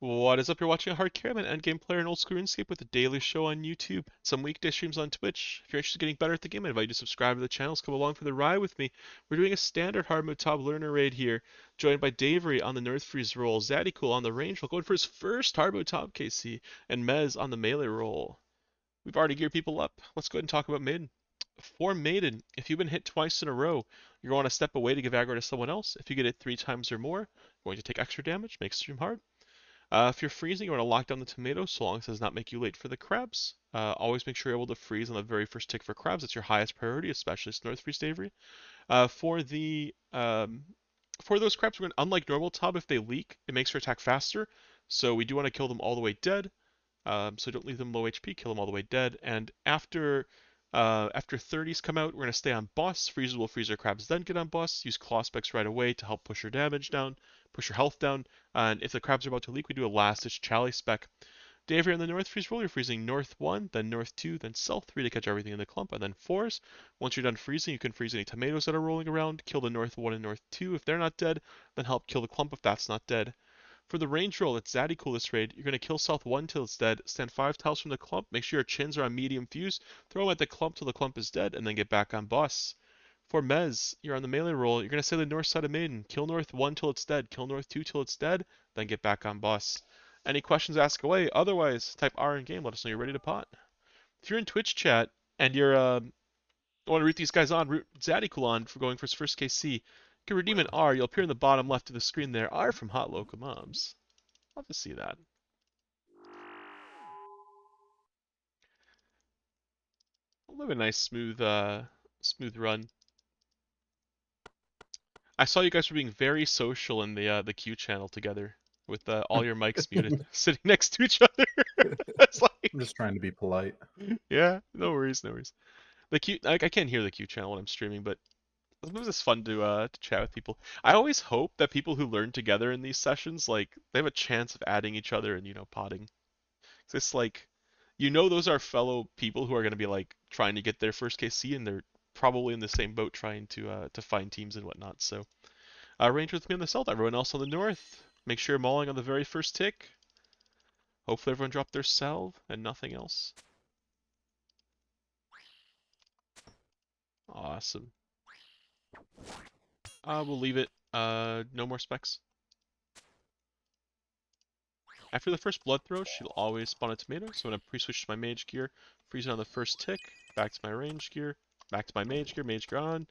What is up? You're watching a hard cam and endgame player in old school RuneScape with a daily show on YouTube, some weekday streams on Twitch. If you're interested in getting better at the game, I invite you to subscribe to the channels. Come along for the ride with me. We're doing a standard hard mode top learner raid here, joined by Davery on the North Freeze roll, Zaddycool on the range roll, going for his first hard mode top KC, and Mez on the melee roll. We've already geared people up. Let's go ahead and talk about Maiden. For Maiden, if you've been hit twice in a row, you're going to step away to give aggro to someone else. If you get hit 3 times or more, you're going to take extra damage, make stream hard. If you're freezing, you want to lock down the tomato so long as it does not make you late for the crabs. Always make sure you're able to freeze on the very first tick for crabs. It's your highest priority, especially North Freeze Davery. For those crabs, unlike normal tub, if they leak, it makes your attack faster. So we do want to kill them all the way dead. So don't leave them low HP, kill them all the way dead. And after 30s come out, we're going to stay on boss. Freezes will freeze our crabs, then get on boss. Use claw specs right away to help push your damage down, push your health down. And if the crabs are about to leak, we do a last ditch Chally spec. Dave, here on the North Freeze roll, you're freezing North 1, then North 2, then South 3 to catch everything in the clump, and then 4s. Once you're done freezing, you can freeze any tomatoes that are rolling around, kill the North 1 and North 2 if they're not dead, then help kill the clump if that's not dead. For the range roll, it's Zaddycool this raid. You're going to kill South 1 till it's dead, stand 5 tiles from the clump, make sure your chins are on medium fuse, throw them at the clump till the clump is dead, and then get back on boss. For Mez, you're on the melee roll. You're going to say the north side of Maiden. Kill North 1 till it's dead, kill North 2 till it's dead, then get back on boss. Any questions, ask away. Otherwise, type R in game, let us know you're ready to pot. If you're in Twitch chat and you're want to root these guys on, root Zaddycool on for going for his first KC, you can redeem an R. You'll appear in the bottom left of the screen there. R from Hot Loco Moms. Love to see that. Live a nice smooth run. I saw you guys were being very social in the Q channel together with all your mics muted, sitting next to each other. It's like, I'm just trying to be polite. yeah, no worries, no worries. The Q, I can't hear the Q channel when I'm streaming, but sometimes it's fun to chat with people. I always hope that people who learn together in these sessions, like, they have a chance of adding each other and potting. It's like, those are fellow people who are going to be like trying to get their first KC, and they're probably in the same boat trying to find teams and whatnot. So range with me on the south, everyone else on the north. Make sure you're mauling on the very first tick. Hopefully everyone dropped their salve and nothing else. Awesome. We'll leave it. No more specs. After the first blood throw, she'll always spawn a tomato, so I'm going to pre-switch to my mage gear, freeze it on the first tick, back to my range gear, back to my mage gear on.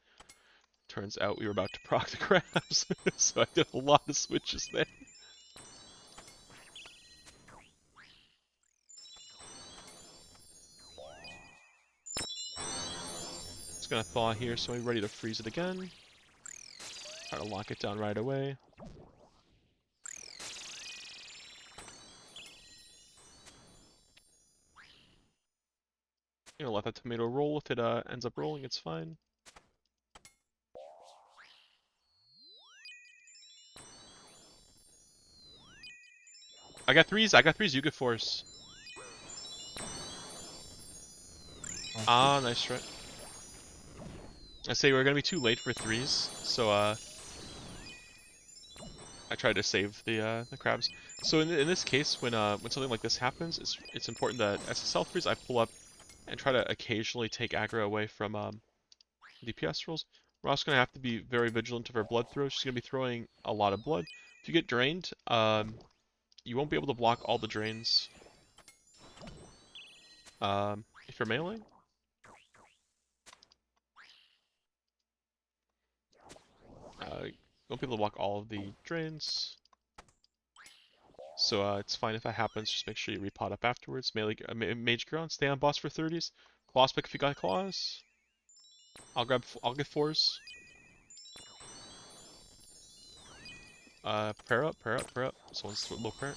Turns out we were about to proc the crabs, so I did a lot of switches there. It's gonna thaw here, so we're ready to freeze it again. Try to lock it down right away. Let that tomato roll. If it ends up rolling, it's fine. I got threes, you get fours. Ah, nice try. I say we're gonna be too late for threes, so I tried to save the crabs. So in this case, when something like this happens, it's important that as a self freeze, I pull up and try to occasionally take aggro away from DPS rolls. We're also gonna have to be very vigilant of our blood throws. She's gonna be throwing a lot of blood. If you get drained, you won't be able to block all the drains. If you're meleeing. You won't be able to block all of the drains. So it's fine if that happens, just make sure you repot up afterwards. Mage gear on, stay on boss for 30s. Claw spec if you got claws. I'll get fours. Pair up. Someone's low prayer.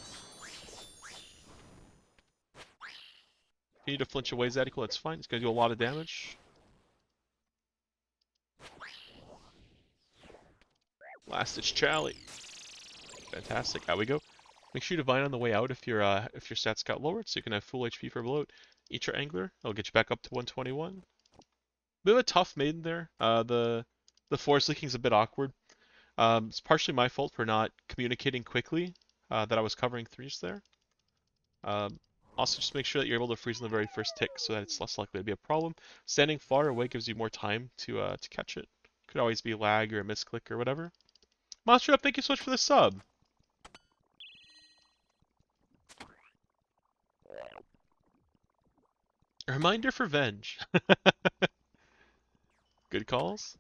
If you need to flinch away Zaddycool, that's fine. It's gonna do a lot of damage. Last ditch Chally. Fantastic. Out we go. Make sure you divine on the way out if your stats got lowered, so you can have full HP for bloat. Eat your angler. It'll get you back up to 121. Bit of a tough maiden there. The force leaking is a bit awkward. It's partially my fault for not communicating quickly that I was covering threes there. Also, just make sure that you're able to freeze in the very first tick so that it's less likely to be a problem. Standing far away gives you more time to catch it. Could always be lag or a misclick or whatever. Monster Up, thank you so much for the sub. A reminder for Venge. Good calls.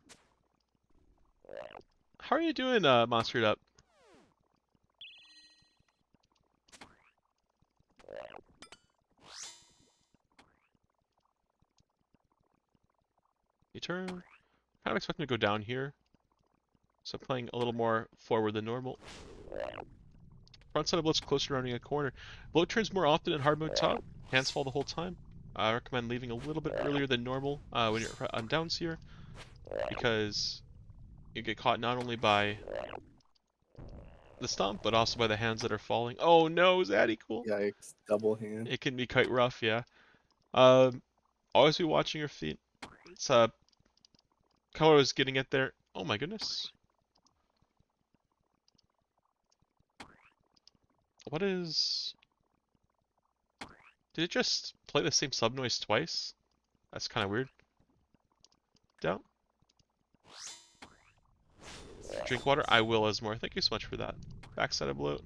How are you doing, Monster Up? You turn. Kind of expecting to go down here. So playing a little more forward than normal. Front side of Bloat's closer to rounding a corner. Bloat turns more often in hard mode top. Hands fall the whole time. I recommend leaving a little bit earlier than normal when you're on downs here. Because you get caught not only by the stomp, but also by the hands that are falling. Oh no, Zaddy, cool. Yikes, double hand. It can be quite rough, yeah. Always be watching your feet. It's kind of what I was getting at there. Oh my goodness. What is... Did it just play the same sub noise twice? That's kind of weird. Down. Drink water? I will, Esmore. Thank you so much for that. Backside of bloat.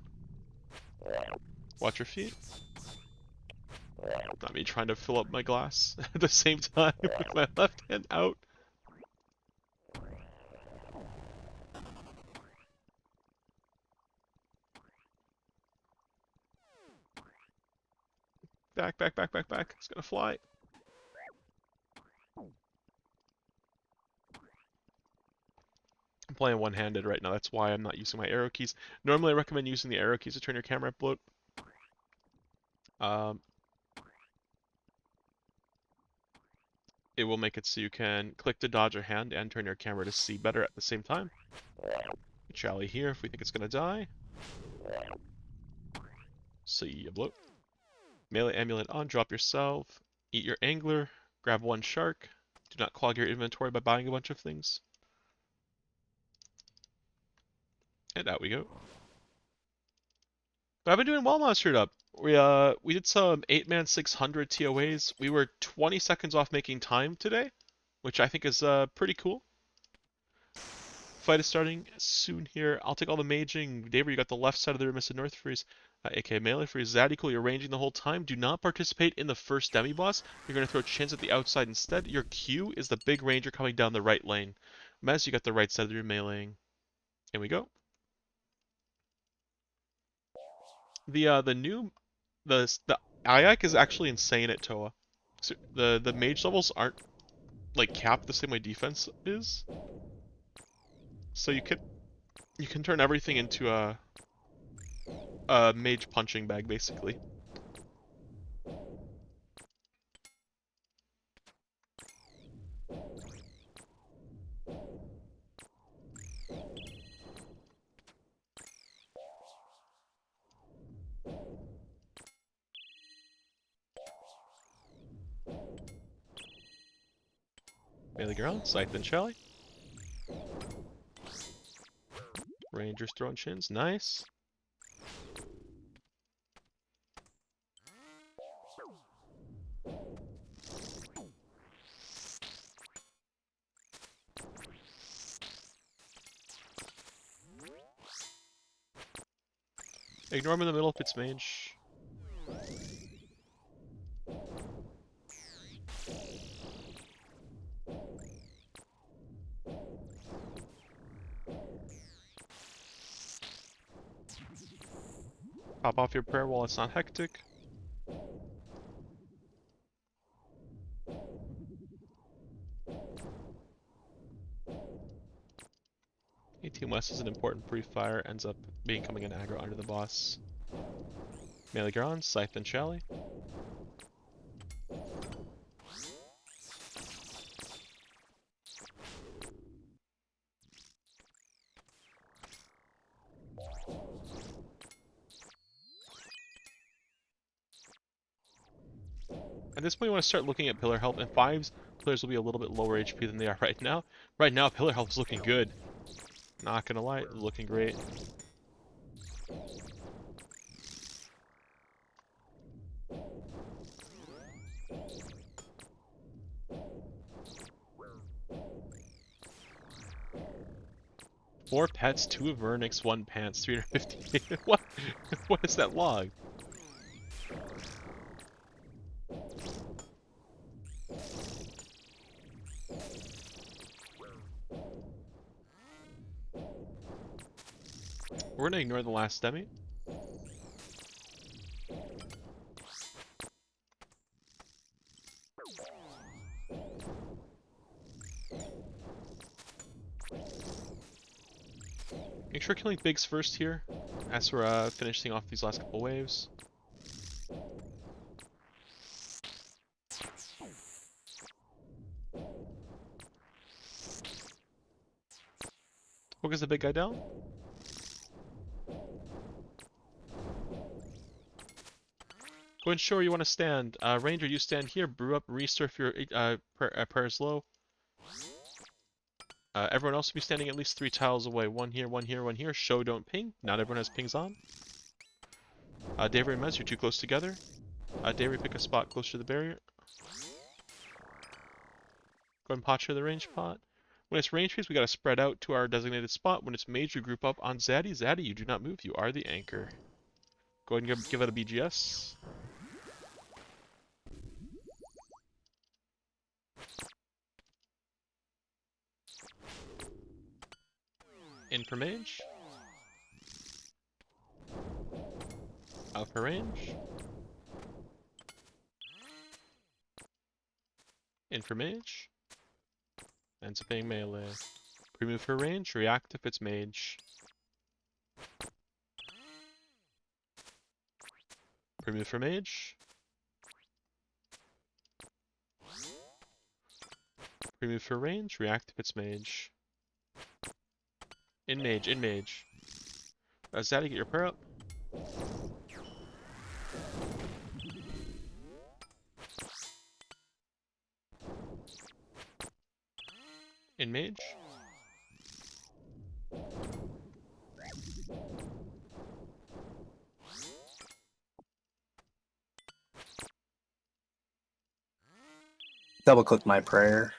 Watch your feet. Not me trying to fill up my glass at the same time with my left hand out. Back, back, back, back, back. It's gonna fly. I'm playing one-handed right now. That's why I'm not using my arrow keys. Normally I recommend using the arrow keys to turn your camera at bloat. It will make it so you can click to dodge a hand and turn your camera to see better at the same time. Chally here if we think it's gonna die. See ya, bloat. Melee amulet on, drop yourself. Eat your angler. Grab one shark. Do not clog your inventory by buying a bunch of things. And out we go. But I've been doing well, Monstered Up. We did some 8-man 600 TOAs. We were 20 seconds off making time today, which I think is pretty cool. Fight is starting soon here. I'll take all the maging. Daver, you got the left side of the room, Mr. North Freeze. aka Melee Freeze. Zadical, you're ranging the whole time. Do not participate in the first demi-boss. You're going to throw chins at the outside instead. Your Q is the big ranger coming down the right lane. Mez, you got the right side of the room meleeing. Here we go. The Ayak is actually insane at Toa. So the mage levels aren't like capped the same way defense is. So you can turn everything into a mage punching bag basically. Melee ground, Scythe and Chally. Rangers throwing chins, nice. Ignore him in the middle if it's mage. Pop off your prayer while it's not hectic. Team West is an important pre-fire, ends up becoming an aggro under the boss. Melee Garon, Scythe and Chally. At this point you want to start looking at pillar health, and 5's pillars will be a little bit lower HP than they are right now. Right now pillar health is looking good. Not gonna lie, looking great. 4 pets, 2 Vernix, 1 pants, 350. What? What is that log? We're gonna ignore the last demi. Make sure killing bigs first here, as we're finishing off these last couple waves. Focus the big guy down. Go and show where you want to stand. Ranger, you stand here. Brew up, resurf your prayers low. Everyone else will be standing at least 3 tiles away. One here, one here, one here. Show, don't ping. Not everyone has pings on. Davery and Mez, you're too close together. Davery, pick a spot close to the barrier. Go and posture the range pot. When it's range phase, we gotta spread out to our designated spot. When it's mage, you group up on Zaddy. Zaddy, you do not move. You are the anchor. Go ahead and give it a BGS. In for mage. Out for range. In for mage. Ends up being melee. Pre-move for range, react if it's mage. Pre-move for mage. Pre-move for range, react if it's mage. In mage, in mage. Zaddy, get your prayer up. In mage. Double click my prayer.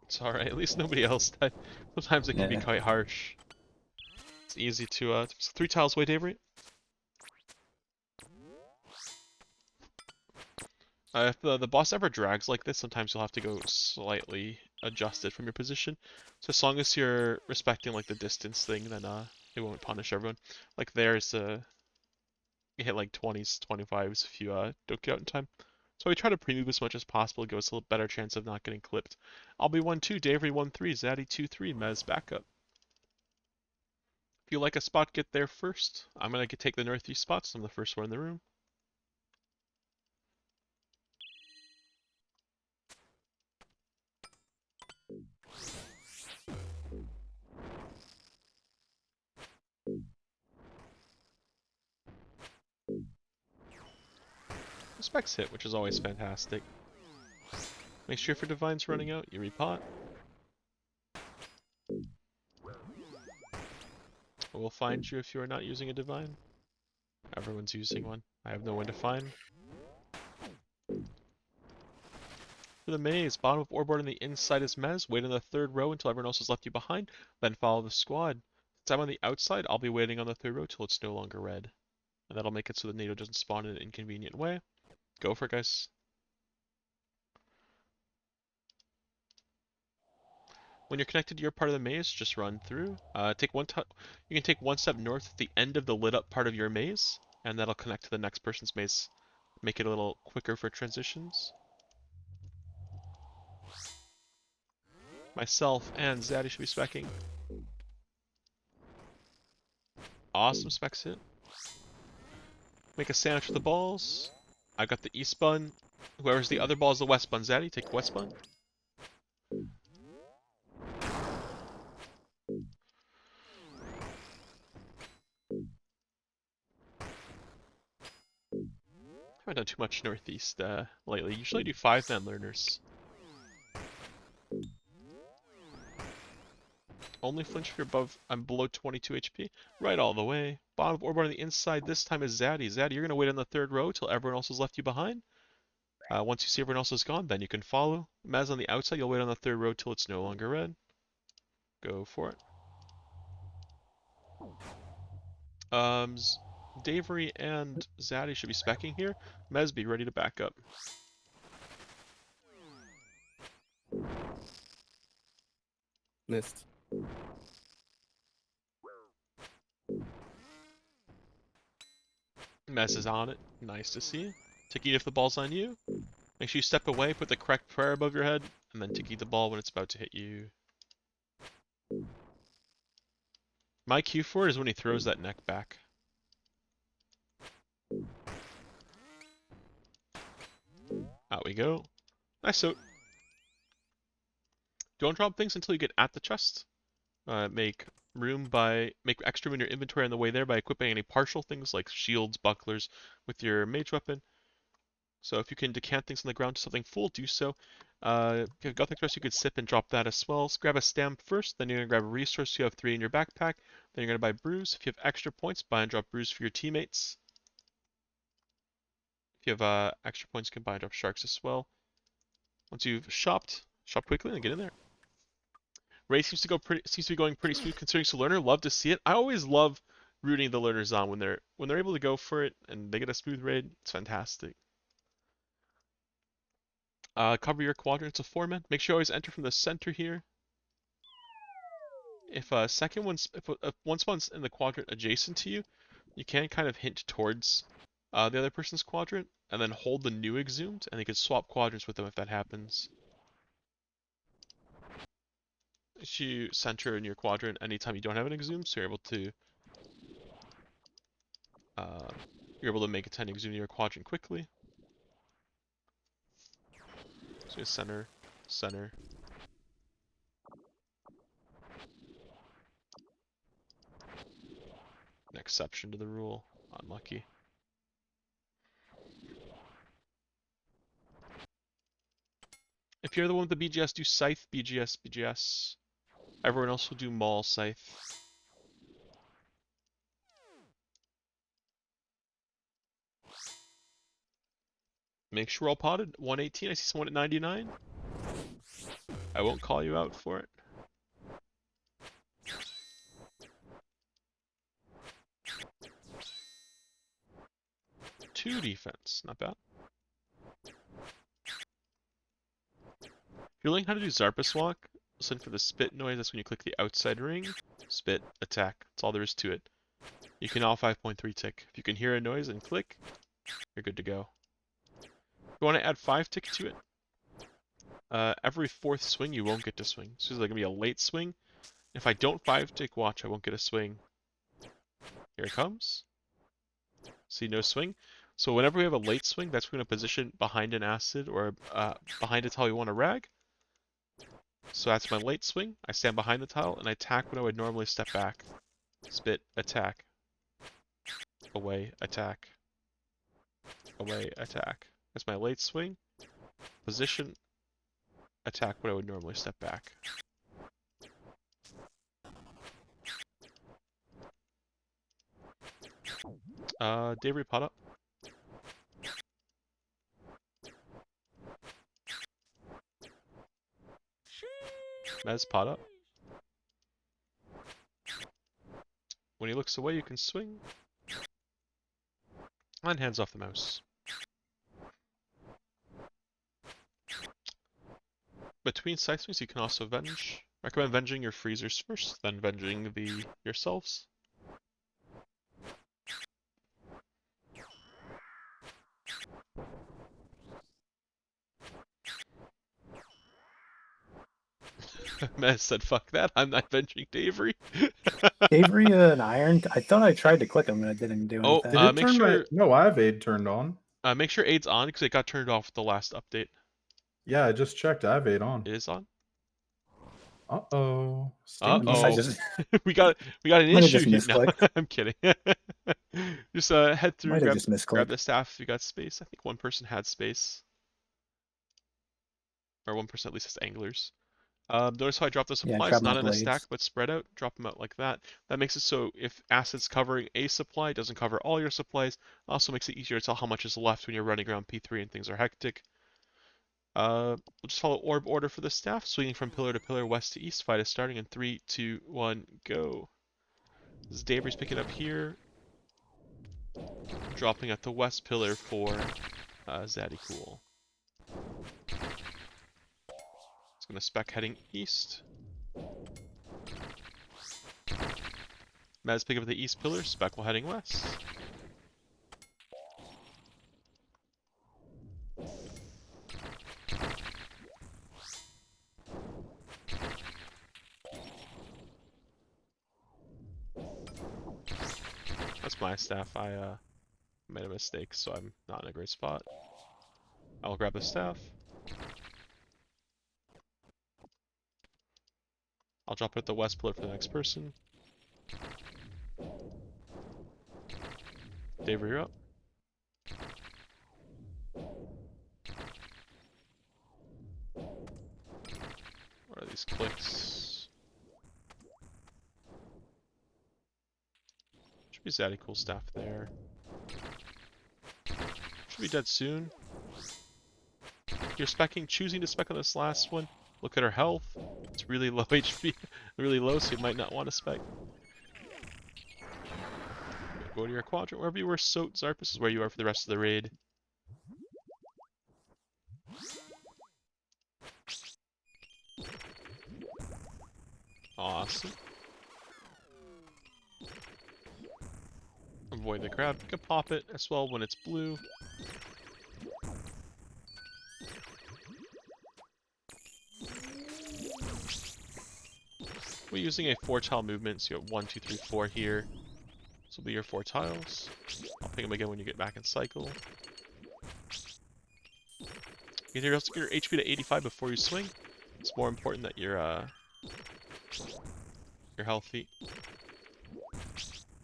It's alright, at least nobody else died. Sometimes it can be quite harsh. It's easy to, 3 tiles away, Davery. If the boss ever drags like this, sometimes you'll have to go slightly adjusted from your position. So as long as you're respecting like the distance thing, then it won't punish everyone. Like there's you hit like 20s, 25s if you don't get out in time. So we try to pre-move as much as possible, give us a little better chance of not getting clipped. I'll be 1-2, Davery 1-3, Zaddy 2-3, Mez backup. If you like a spot, get there first. I'm gonna take the northeast spot, so I'm the first one in the room. Specs hit, which is always fantastic. Make sure if your divine's running out, you repot. We'll find you if you are not using a divine. Everyone's using one. I have no one to find. For the maze, bottom of oreboard on the inside is Mez. Wait on the 3rd row until everyone else has left you behind, then follow the squad. Since I'm on the outside, I'll be waiting on the 3rd row till it's no longer red. And that'll make it so the NATO doesn't spawn in an inconvenient way. Go for it, guys. When you're connected to your part of the maze, just run through. You can take 1 step north at the end of the lit up part of your maze, and that'll connect to the next person's maze. Make it a little quicker for transitions. Myself and Zaddy should be specking. Awesome specs hit. Make a sandwich with the balls. I got the east bun. Whoever's the other ball is the west bun. Zaddy, take the west bun. Haven't done too much northeast lately. Usually I do 5-man learners. Only flinch if you're I'm below 22 HP. Right all the way. Bottom of orb on the inside this time is Zaddy. Zaddy, you're going to wait on the 3rd row till everyone else has left you behind. Once you see everyone else is gone, then you can follow. Maz on the outside, you'll wait on the 3rd row till it's no longer red. Go for it. Um, Davery and Zaddy should be specking here. Mez, be ready to back up. Missed. Mez is on it. Nice to see. Tiki, if the ball's on you, make sure you step away, put the correct prayer above your head, and then Tiki the ball when it's about to hit you. My cue for it is when he throws that neck back. Out we go. Nice out. Don't drop things until you get at the chest. Make extra room in your inventory on the way there by equipping any partial things like shields, bucklers with your mage weapon. So if you can decant things on the ground to something full, do so. If you have Gothic Thrust, you could sip and drop that as well. So grab a stamp first, then you're going to grab a resource. You have 3 in your backpack. Then you're going to buy brews. If you have extra points, buy and drop brews for your teammates. If you have extra points, you can buy and drop sharks as well. Once you've shopped, shop quickly and get in there. Race seems to be going pretty smooth considering it's a learner. Love to see it. I always love rooting the learners on when they're able to go for it and they get a smooth raid. It's fantastic. Cover your quadrant to 4 men. Make sure you always enter from the center here. If one spawn's in the quadrant adjacent to you, you can kind of hint towards the other person's quadrant and then hold the new exhumed, and you can swap quadrants with them if that happens. You center in your quadrant anytime you don't have an exhumed, so you're able to make a 10 exhumed in your quadrant quickly. So you center, center. An exception to the rule. Unlucky. If you're the one with the BGS, do Scythe, BGS, BGS. Everyone else will do Maul, Scythe. Make sure we're all potted. 118, I see someone at 99. I won't call you out for it. 2 defense, not bad. If you're learning how to do Zarpus Walk, listen for the spit noise. That's when you click the outside ring. Spit, attack. That's all there is to it. You can all 5.3 tick. If you can hear a noise and click, you're good to go. If you want to add 5 tick to it, every 4th swing you won't get to swing. So there's like gonna be a late swing. If I don't 5 tick watch, I won't get a swing. Here it comes. See, no swing. So whenever we have a late swing, that's when we're going to position behind an acid or behind a tile we want to rag. So that's my late swing. I stand behind the tile and I attack when I would normally step back. Spit, attack. Away, attack. Away, attack. That's my late swing. Position, attack when I would normally step back. Davery, pot up. Mez, pot up. When he looks away, you can swing. And hands off the mouse. Between side swings, you can also venge. Recommend venging your freezers first, then venging yourselves. Mez said, fuck that, I'm not venging Davery. Avery and Iron. I thought I tried to click him and it didn't do Oh, anything. Did it make turn sure No, I have aid turned on. make sure aid's on because it got turned off with the last update. Yeah, I just checked. I have aid on. It is on. Uh-oh. Unless I Stinky. just we got an might have issue just here. No, misclicked. I'm kidding. Just head through, Might have just grab misclicked. the staff if you got space. I think one person had space. Or 1% at least has anglers. Notice how I dropped the Yeah, supplies, grab my not in a stack, blades. but spread out. Drop them out like that. That makes it so if acid's covering a supply, it doesn't cover all your supplies. Also makes it easier to tell how much is left when you're running around P3 and things are hectic. We'll just follow orb order for the staff, swinging from pillar to pillar, west to east. Fight is starting in 3, 2, 1, go. This Davery's picking up here. Dropping at the west pillar for Zaddy Cool. It's gonna spec heading east. Mez pick up the east pillar, spec will heading west. That's my staff. I made a mistake, so I'm not in a great spot. I'll grab the staff. I'll drop it at the west pillar for the next person. Dave, you're up. What are these clicks? Should be Zaddy Cool staff there. Should be dead soon. You're specking, choosing to spec on this last one. Look at her health. It's really low HP, really low, so you might not want to spec. Go to your quadrant, wherever you were. Soat Zarpus is where you are for the rest of the raid. Awesome. Avoid the crowd. You can pop it as well when it's blue. We're using a 4-tile movement, so you got 1, 2, 3, 4 here. This will be your 4 tiles. I'll ping them again when you get back in cycle. You can also get your HP to 85 before you swing. It's more important that you're healthy.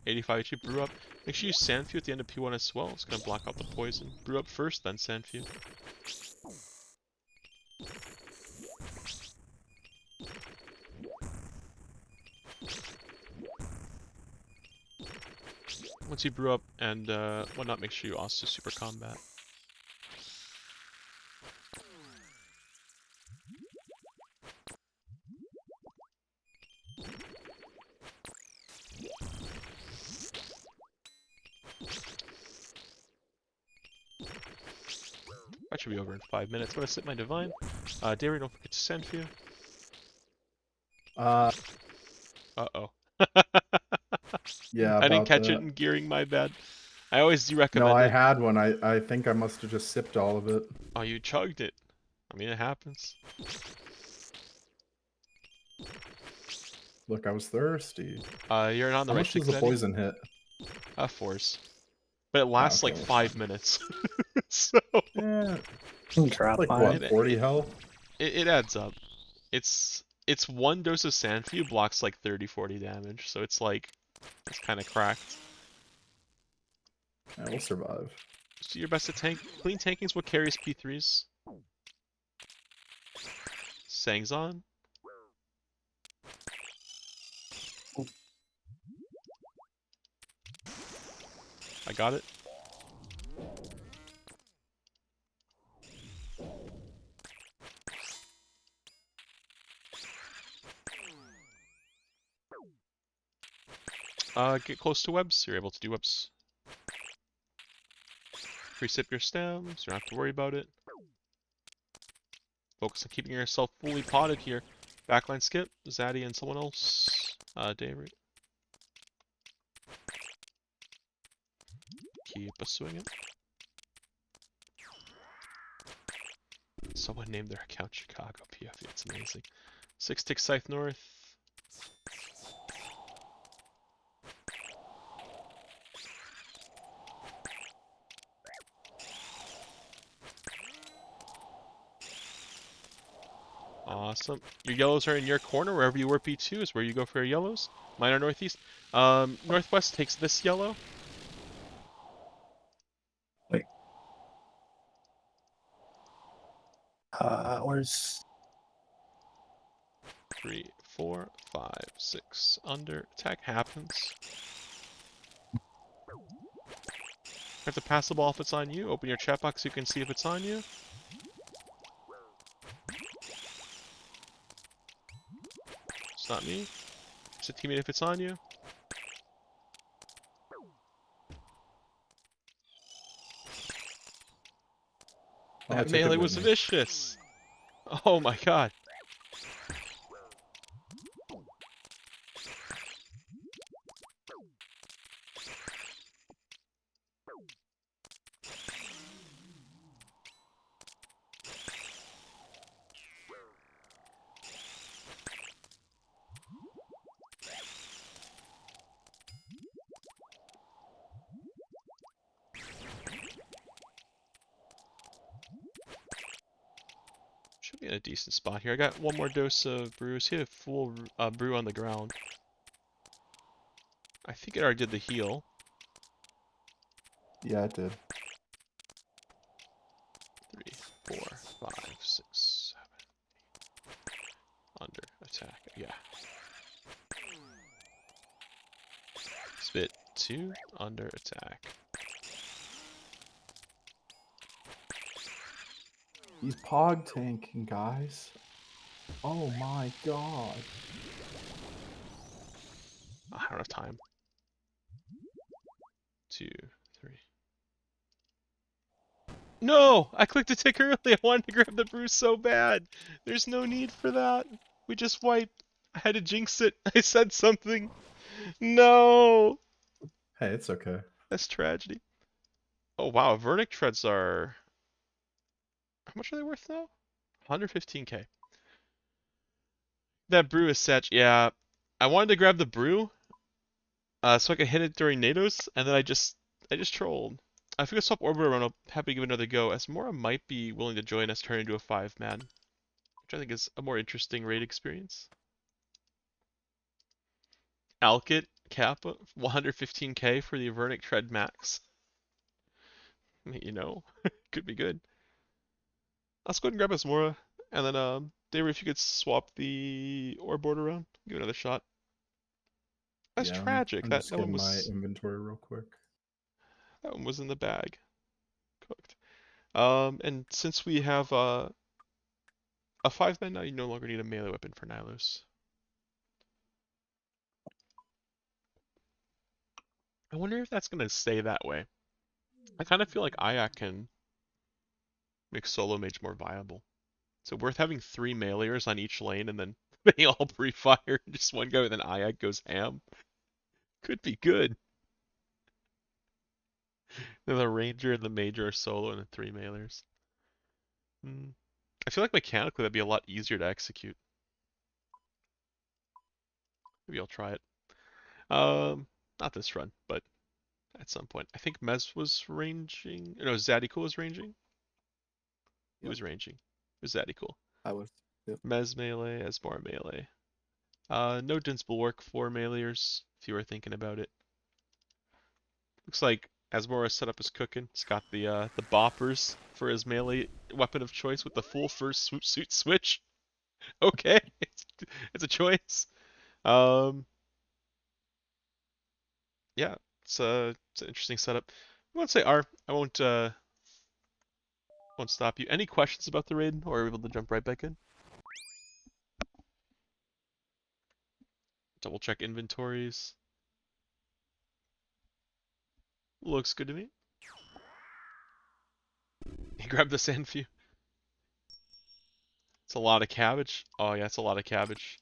85 HP, brew up. Make sure you Sandfew at the end of P1 as well. It's gonna block out the poison. Brew up first, then Sandfew. Once you brew up and whatnot, make sure you also super combat. That should be over in 5 minutes. I'm gonna sit my divine. Dairy, don't forget to Sandfew. Uh-oh. Yeah, I didn't about catch it that. in gearing, my bad. I always do No, recommend I it. had one. I think I must have just sipped all of it. Oh, you chugged it. I mean, it happens. Look, I was thirsty. You're not on the How right much stick, does the Zaddy? poison hit? 4s. But it Ah, lasts okay, like that's 5 fine. minutes. So, Yeah, Drop like by. what, 40 health? it adds up. It's 1 dose of Sandfew blocks like 30-40 damage, so it's like, it's kind of cracked. Yeah, we'll survive. Just do your best to tank. Clean tanking's what carries P3s. Sang's on. I got it. Get close to webs. You're able to do webs. Precip your stems. You don't have to worry about it. Focus on keeping yourself fully potted here. Backline skip. Zaddy and someone else. Daybreak. Keep a swinging. Someone named their account Chicago PFE. It's amazing. 6 tick scythe north. Awesome. Your yellows are in your corner. Wherever you were P2 is where you go for your yellows. Mine are northeast. Northwest takes this yellow. Wait. Where's 3, 4, 5, 6. Under. Attack happens. You have to pass the ball if it's on you. Open your chat box so you can see if it's on you. It's not me. It's a teammate if it's on you. Oh, I That took it melee with was me. vicious. Oh my god. Should be in a decent spot here. I got one more dose of brew. See a full brew on the ground. I think it already did the heal. Yeah, it did. 3, 4, 5, 6, 7. Under attack. Yeah. Spit 2. Under attack. He's pog tanking, guys. Oh my god. I don't have time. 2, 3. No! I clicked a tick early. I wanted to grab the brew so bad. There's no need for that. We just wiped. I had to jinx it. I said something. No! Hey, it's okay. That's tragedy. Oh wow, verdict treads are... How much are they worth now? 115k. That brew is such... Yeah. I wanted to grab the brew, so I could hit it during NATOs, and then I just trolled. If we could swap Orbiter around, I'm happy to give it another go, as Mora might be willing to join us turn into a 5-man, which I think is a more interesting raid experience. Alkit, Kappa, 115k for the Avernic Tread Max. You know, could be good. Let's go ahead and grab Asmora, and then, David, if you could swap the Orb board around, give it another shot. That's Yeah, tragic. I'm That just that one getting my was inventory real quick. that one was in the bag. Cooked. And since we have a 5-man now, you no longer need a melee weapon for Nylos. I wonder if that's gonna stay that way. I kind of feel like Ayak can make solo mage more viable. So worth having 3 meleeers on each lane and then they all pre-fire and just one guy with an Ayak goes ham. Could be good. Then the ranger and the major are solo and then 3 meleeers. I feel like mechanically that'd be a lot easier to execute. Maybe I'll try it. Not this run, but at some point. I think Mez was ranging. No, Zadikul was ranging. Who Yep. was ranging? It was Zadikul. I was. Yep. Mez melee, Asmar melee. No Din's will work for meleeers if you were thinking about it. Looks like Asmora set up his cooking. He's got the boppers for his melee weapon of choice with the full first swoop suit switch. Okay, it's a choice. Yeah, it's an interesting setup. I won't say R. I won't stop you. Any questions about the raid, or are we able to jump right back in? Double check inventories. Looks good to me. He grabbed the sand few. It's a lot of cabbage. Oh yeah, it's a lot of cabbage.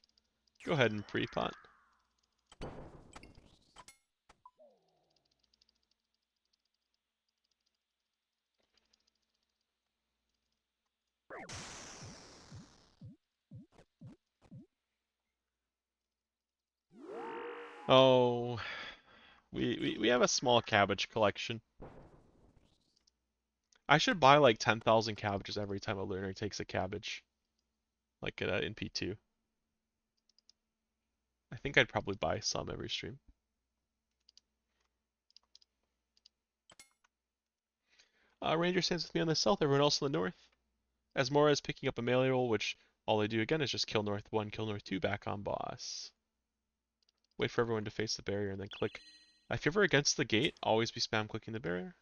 Go ahead and pre-pot. Oh, we have a small cabbage collection. I should buy like 10,000 cabbages every time a learner takes a cabbage. Like in P2. I think I'd probably buy some every stream. Ranger stands with me on the south, everyone else on the north. Asmora is picking up a melee roll, which all they do again is just kill north 1, kill north 2, back on boss. Wait for everyone to face the barrier and then click. If you're ever against the gate, always be spam clicking the barrier.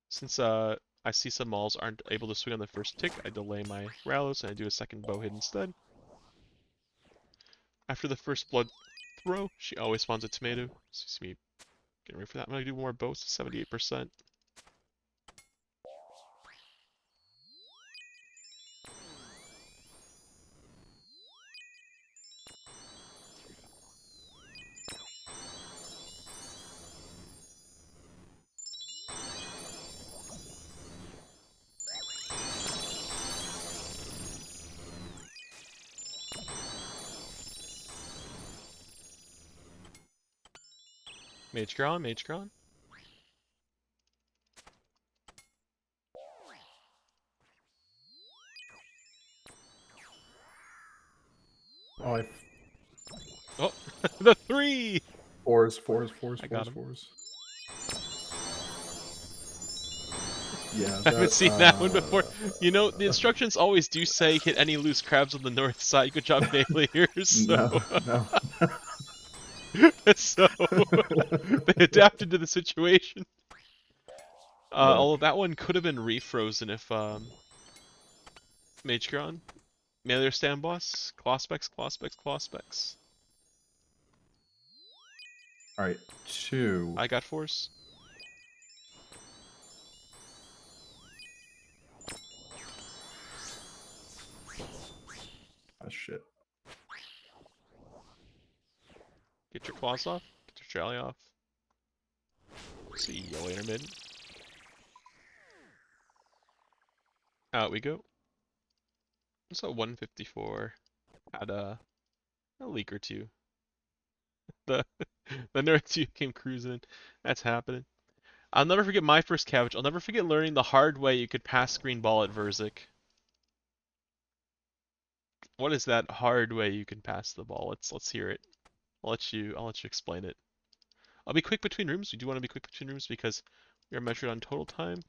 Since I see some malls aren't able to swing on the first tick, I delay my Ralos and I do a second bow hit instead. After the first blood throw, she always spawns a tomato. So you see me getting ready for that. I'm gonna do more bows to 78%. Mage Gron, Mage Gron. Oh, I Oh, the 3! fours. I got him. Yeah, I haven't seen that one before. uh, You know, the instructions always do say hit any loose crabs on the north side. Good job, Nailiers. So, No. so they adapted to the situation. Although that one could have been refrozen if Magecron, Mailer Stand Boss, Clawspecs, Clawspecs, Clawspecs. All right, 2. I got Force. Oh, shit. Get your claws off. Get your Jolly off. See you later, mid. Out we go. So 154 had a leak or two. The the North 2 came cruising in. That's happening. I'll never forget my first cabbage. I'll never forget learning the hard way you could pass green ball at Verzik. What is that hard way you can pass the ball? Let's hear it. I'll let you explain it. I'll be quick between rooms. We do want to be quick between rooms because we are measured on total time.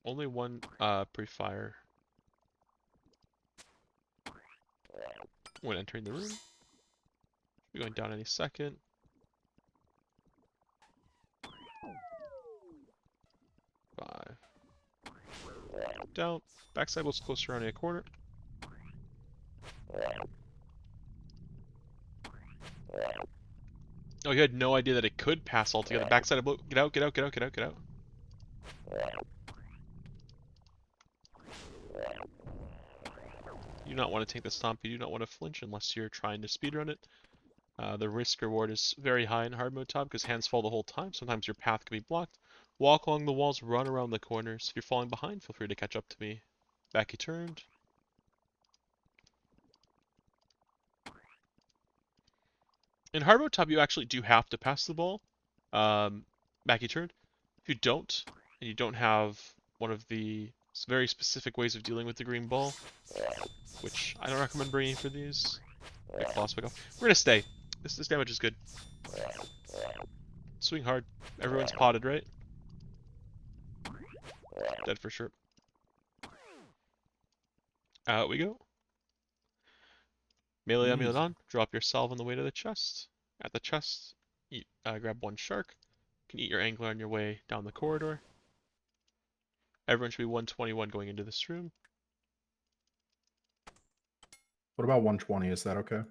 Only one pre-fire when entering the room. Be going down any second. Five. Down. Backside was closer around a corner. Oh, you had no idea that it could pass altogether. Backside of blow. Get out, get out, get out, get out, get out. You do not want to take the stomp. You do not want to flinch unless you're trying to speedrun it. The risk reward is very high in hard mode top because hands fall the whole time. Sometimes your path can be blocked. Walk along the walls, run around the corners. If you're falling behind, feel free to catch up to me. Back you turned. In hard mode top, you actually do have to pass the ball. Back you turned. If you don't, and you don't have one of the very specific ways of dealing with the green ball, which I don't recommend bringing for these. Get boss pick off. We're gonna stay. This damage is good. Swing hard. Everyone's potted, right? Dead for sure. Out we go. Melee on, melee on. Drop your salve on the way to the chest. At the chest, grab one shark. You can eat your angler on your way down the corridor. Everyone should be 121 going into this room. What about 120? Is that okay?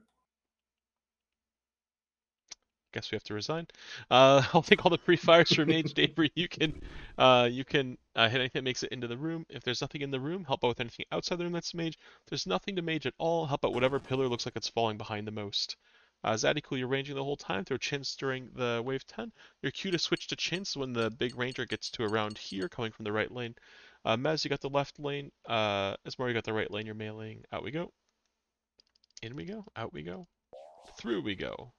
Guess we have to resign. I'll take all the pre-fires for Mage Davery. You can hit anything that makes it into the room. If there's nothing in the room, help out with anything outside the room that's mage. If there's nothing to mage at all, help out whatever pillar looks like it's falling behind the most. Zadikul, you're ranging the whole time. Throw chins during the wave 10. Your Q to switch to chins when the big ranger gets to around here, coming from the right lane. Mez, you got the left lane. Esmar, you got the right lane. You're meleeing. Out we go. In we go. Out we go. Through we go.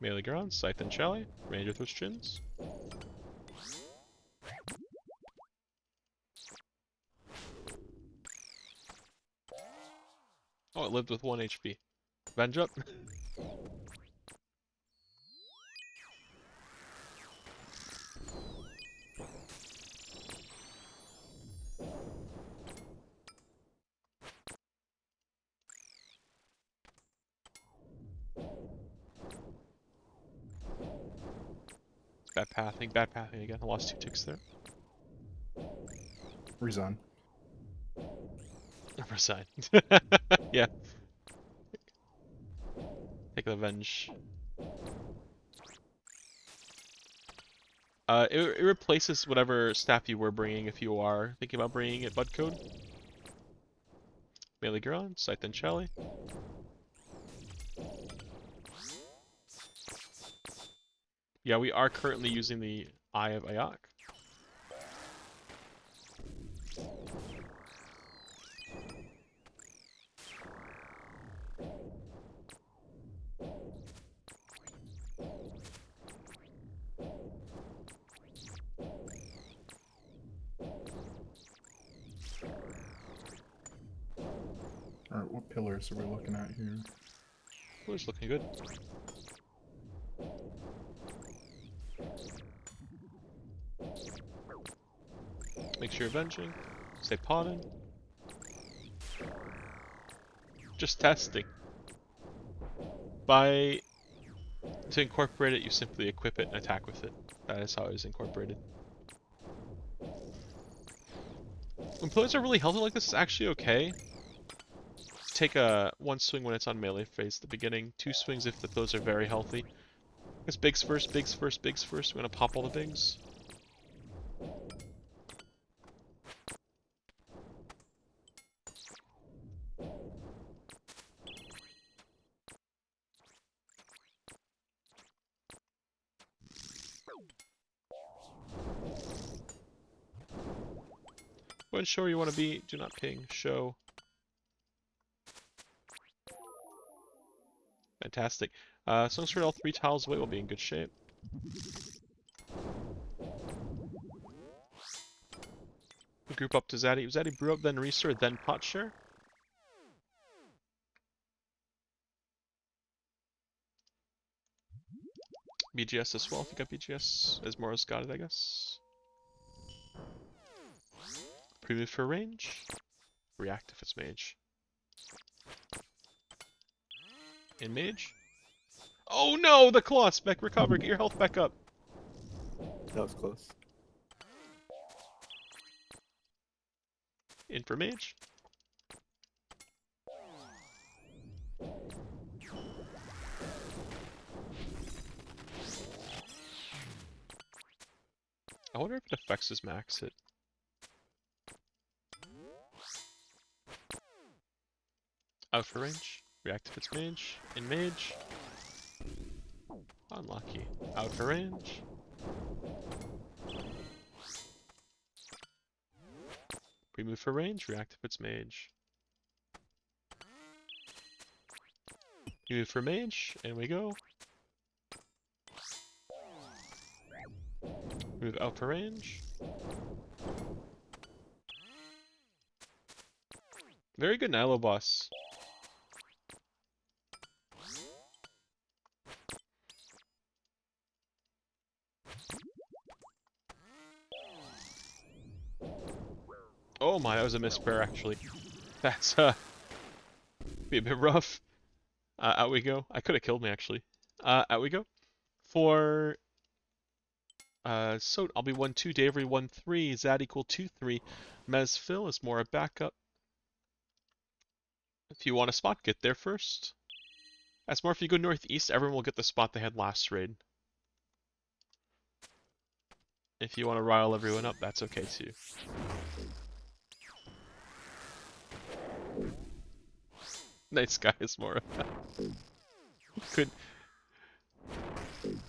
Melee Garon, Scythe and Chalet. Ranger throws chins. Oh, it lived with 1 HP. Venge up. Bad pathing again. I lost 2 ticks there. Resign. Resign. Yeah. Take the Avenge. It replaces whatever staff you were bringing if you are thinking about bringing it Bud Code. Melee Giron, Scythe and Shelly. Yeah, we are currently using the Eye of Ayok. Alright, what pillars are we looking at here? Who's looking good? Make sure you're avenging. Stay potting. Just testing. To incorporate it, you simply equip it and attack with it. That is how it is incorporated. When pillars are really healthy like this, it's actually okay. Take a 1 swing when it's on melee phase at the beginning, 2 swings if the pillars are very healthy. It's bigs first, bigs first, bigs first. We're gonna pop all the bigs. Go ahead and show where you want to be. Do not ping. Show. Fantastic. As long as we're all 3 tiles away, we'll be in good shape. We group up to Zaddy. Zaddy brew up, then restore, then pot share. BGS as well, if you got BGS. Esmora's got it, I guess. Preview for range. React if it's mage. In mage. Oh no, the claw spec recover. Get your health back up. That was close. In for mage. I wonder if it affects his max hit. Out for range. React if it's mage. In mage. Unlucky. Out for range. Pre-move for range. React if it's mage. Move for mage. And we go. Move out for range. Very good Nilo boss. Oh my, that was a misprayer actually. That's be a bit rough. Out we go. I could have killed me actually. Out we go. For so I'll be 1-2, Davery 1-3, Zad equal 2-3. Mez Phil is more a backup. If you want a spot, get there first. As more if you go northeast, everyone will get the spot they had last raid. If you want to rile everyone up, that's okay too. Nice guy is more.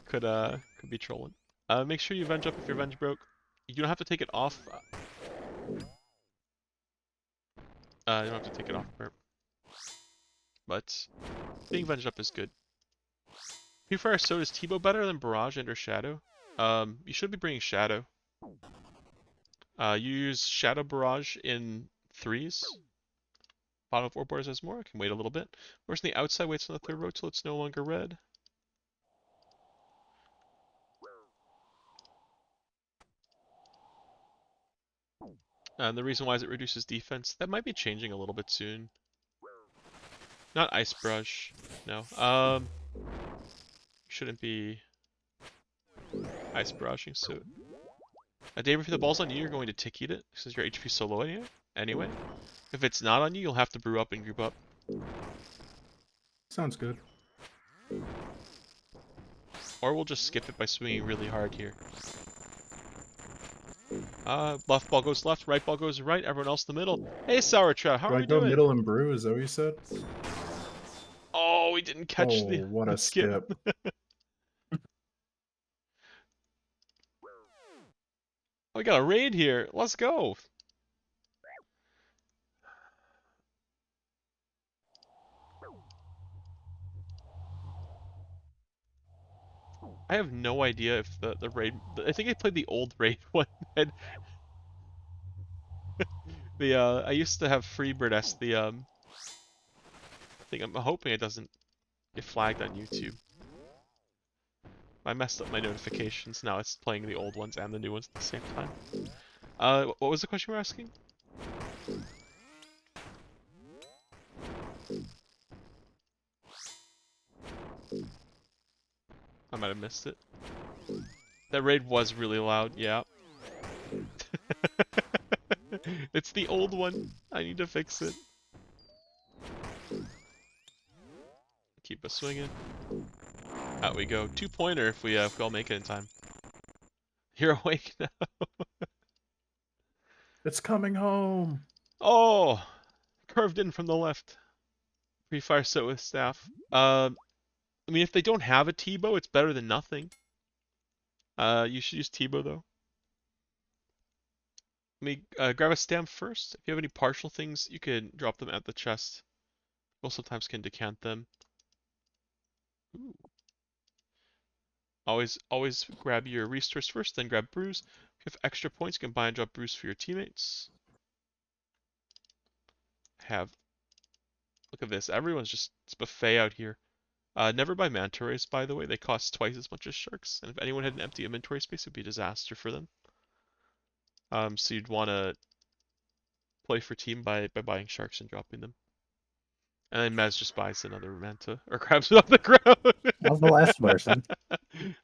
could be trolling. Make sure you venge up if your venge broke. You don't have to take it off. You don't have to take it off, but being venged up is good. Pre-fire so is Tebow better than Barrage and or Shadow? You should be bringing Shadow. You use Shadow Barrage in 3s. Bottom of 4 borders has more. I can wait a little bit. Where's the outside? Waits on the 3rd row till it's no longer red. And the reason why is it reduces defense. That might be changing a little bit soon. Not Ice Brush. No. Shouldn't be Ice barraging suit. David, if the ball's on you, you're going to tick eat it since your HP so low anyway. If it's not on you, you'll have to brew up and group up. Sounds good. Or we'll just skip it by swinging really hard here. Left ball goes left, right ball goes right, everyone else in the middle. Hey, Sour Trout, how Do are I we go doing? middle and brew? Is that what you said? Oh, we didn't catch Oh, the what a skip. skip. We got a raid here. Let's go. I have no idea if the raid. I think I played the old raid one. And I used to have Freebird as the thing. I'm hoping it doesn't get flagged on YouTube. I messed up my notifications. Now it's playing the old ones and the new ones at the same time. What was the question you were asking? I might have missed it. That raid was really loud, yeah. It's the old one. I need to fix it. Keep us swinging. Out we go. 2-pointer if we all make it in time. You're awake now. It's coming home. Oh, curved in from the left. Pre-fire set with staff. I mean, if they don't have a T-bow, it's better than nothing. You should use T-bow though. Let me grab a stamp first. If you have any partial things, you can drop them at the chest. People sometimes can decant them. Ooh. Always grab your resource first, then grab brews. If you have extra points, you can buy and drop brews for your teammates. Look at this. Everyone's just it's buffet out here. Never buy manta rays, by the way. They cost twice as much as sharks, and if anyone had an empty inventory space, it would be a disaster for them. So you'd want to play for team by buying sharks and dropping them. And then Mez just buys another manta or grabs it off the ground. I was the last person.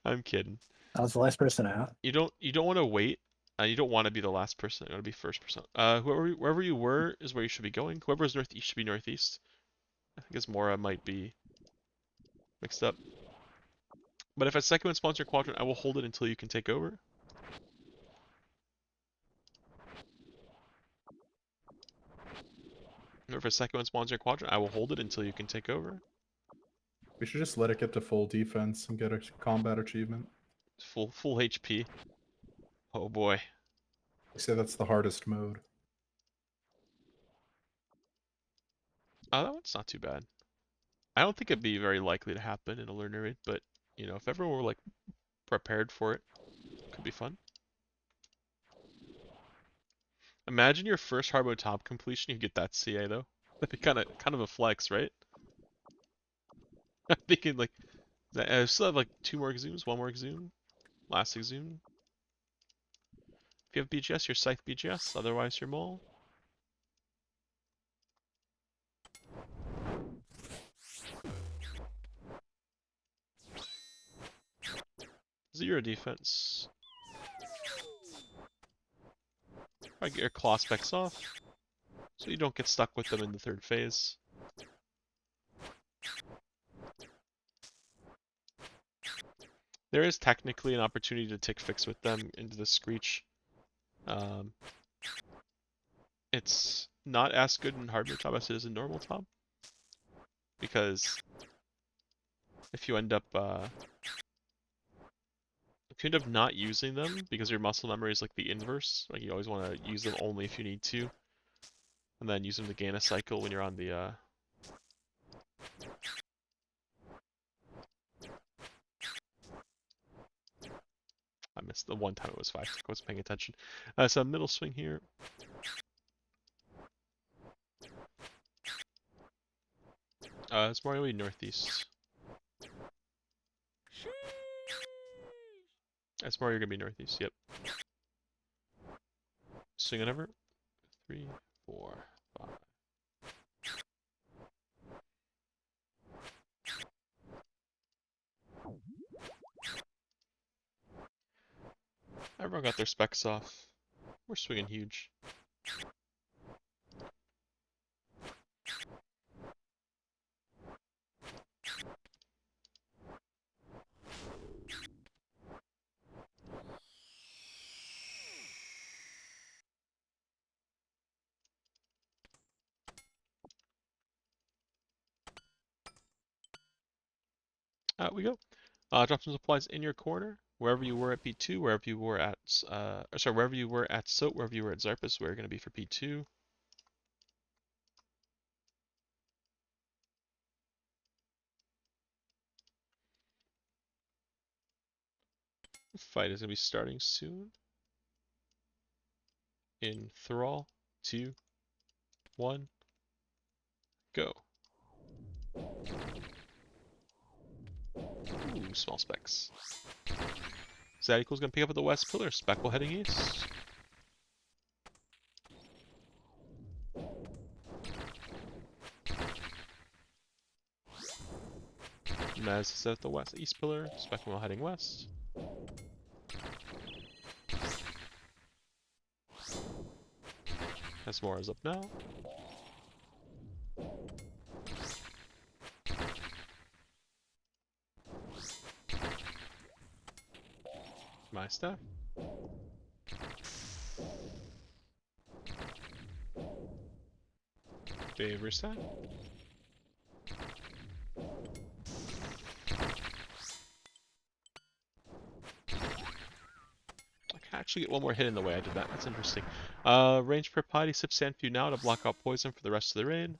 I'm kidding. I was the last person out. You don't want to wait. You don't want to be the last person. You want to be first person. Wherever you were is where you should be going. Whoever is northeast should be northeast. I think Asmora might be mixed up. But if a second one spawns your quadrant, I will hold it until you can take over. Or if a second one spawns your quadrant, I will hold it until you can take over. We should just let it get to full defense and get a combat achievement. Full HP. Oh boy. They say that's the hardest mode. Oh, that one's not too bad. I don't think it'd be very likely to happen in a learner raid, but you know, if everyone were like prepared for it, it could be fun. Imagine your first hard mode top completion, you get that CA though. That'd be kind of a flex, right? I'm thinking like, I still have like 2 more exhumes, 1 more exhume, last exhume. If you have BGS, you're Scythe BGS, otherwise you're Mole. 0 defense. Try to get your claw specs off, so you don't get stuck with them in the 3rd phase. There is technically an opportunity to tick fix with them into the Screech. It's not as good in hard mode top as it is in normal top, because if you end up not using them because your muscle memory is like the inverse, like you always want to use them only if you need to, and then use them to gain a cycle when you're on the I missed the one time it was 5. I was paying attention. So middle swing here. It's more going to be northeast. It's more you're going to be northeast, yep. Swing it over. 3, 4, 5. Everyone got their specs off. We're swinging huge. Out we go. Drop some supplies in your corner, wherever you were at P2, wherever you were at, wherever you were at SOT, wherever you were at Zarpus, where you're going to be for P2. The fight is going to be starting soon. In 3, 2, 1, go. Ooh, small specs. Zadiko's going to pick up at the west pillar. Speckle heading east. Maz is at the west east pillar. Speckle heading west. Asmora is up now. My staff. Favor staff. Actually get one more hit in the way I did that. That's interesting. Range per piety, sip sand few now to block out poison for the rest of the raid.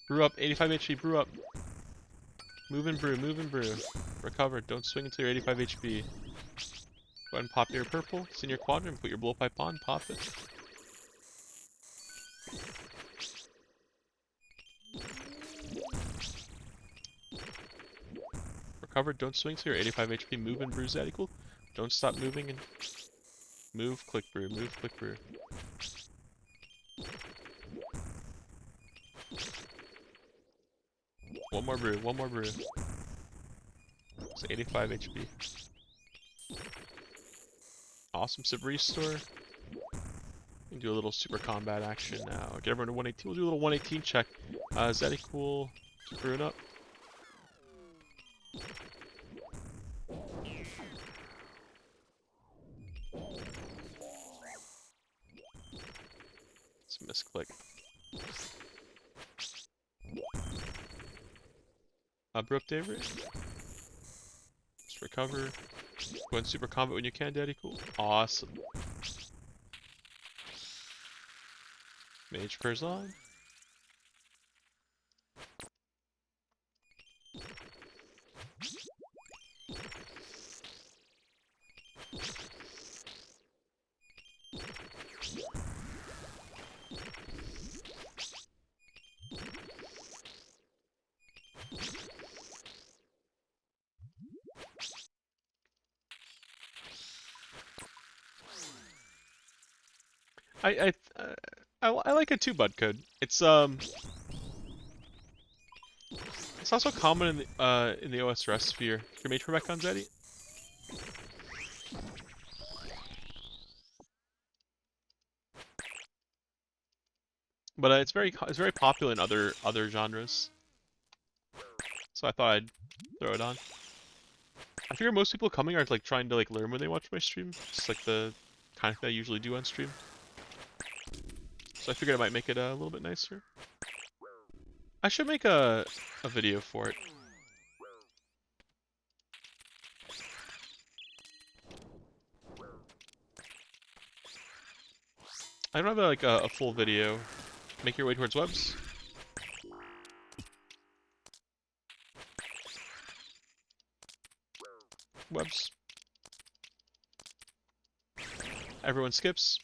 Brew up, 85 HP, brew up. Move and brew, move and brew. Recover, don't swing until you're 85 HP. Go ahead and pop your purple, it's in your quadrant, put your blowpipe on, pop it. Recover, don't swing till you're 85 HP, move and brew Zadical. Don't stop moving and move, click brew, move, click brew. One more brew, one more brew. It's 85 HP. Awesome sip restore. We can do a little super combat action now. Get everyone to 118. We'll do a little 118 check. Zadical brewing up. It's a misclick. Brew up David. Just recover. Go ahead and super combat when you can, Daddy. Cool. Awesome. Mage prayers on. I I like it too, Bud Code. It's also common in the OSRS sphere. Your mage back on Zeddy. But it's very popular in other genres. So I thought I'd throw it on. I figure most people coming are like trying to like learn when they watch my stream. It's like the kind of thing I usually do on stream. So I figured I might make it a little bit nicer. I should make a video for it. I don't have like a full video. Make your way towards webs. Webs. Everyone skips.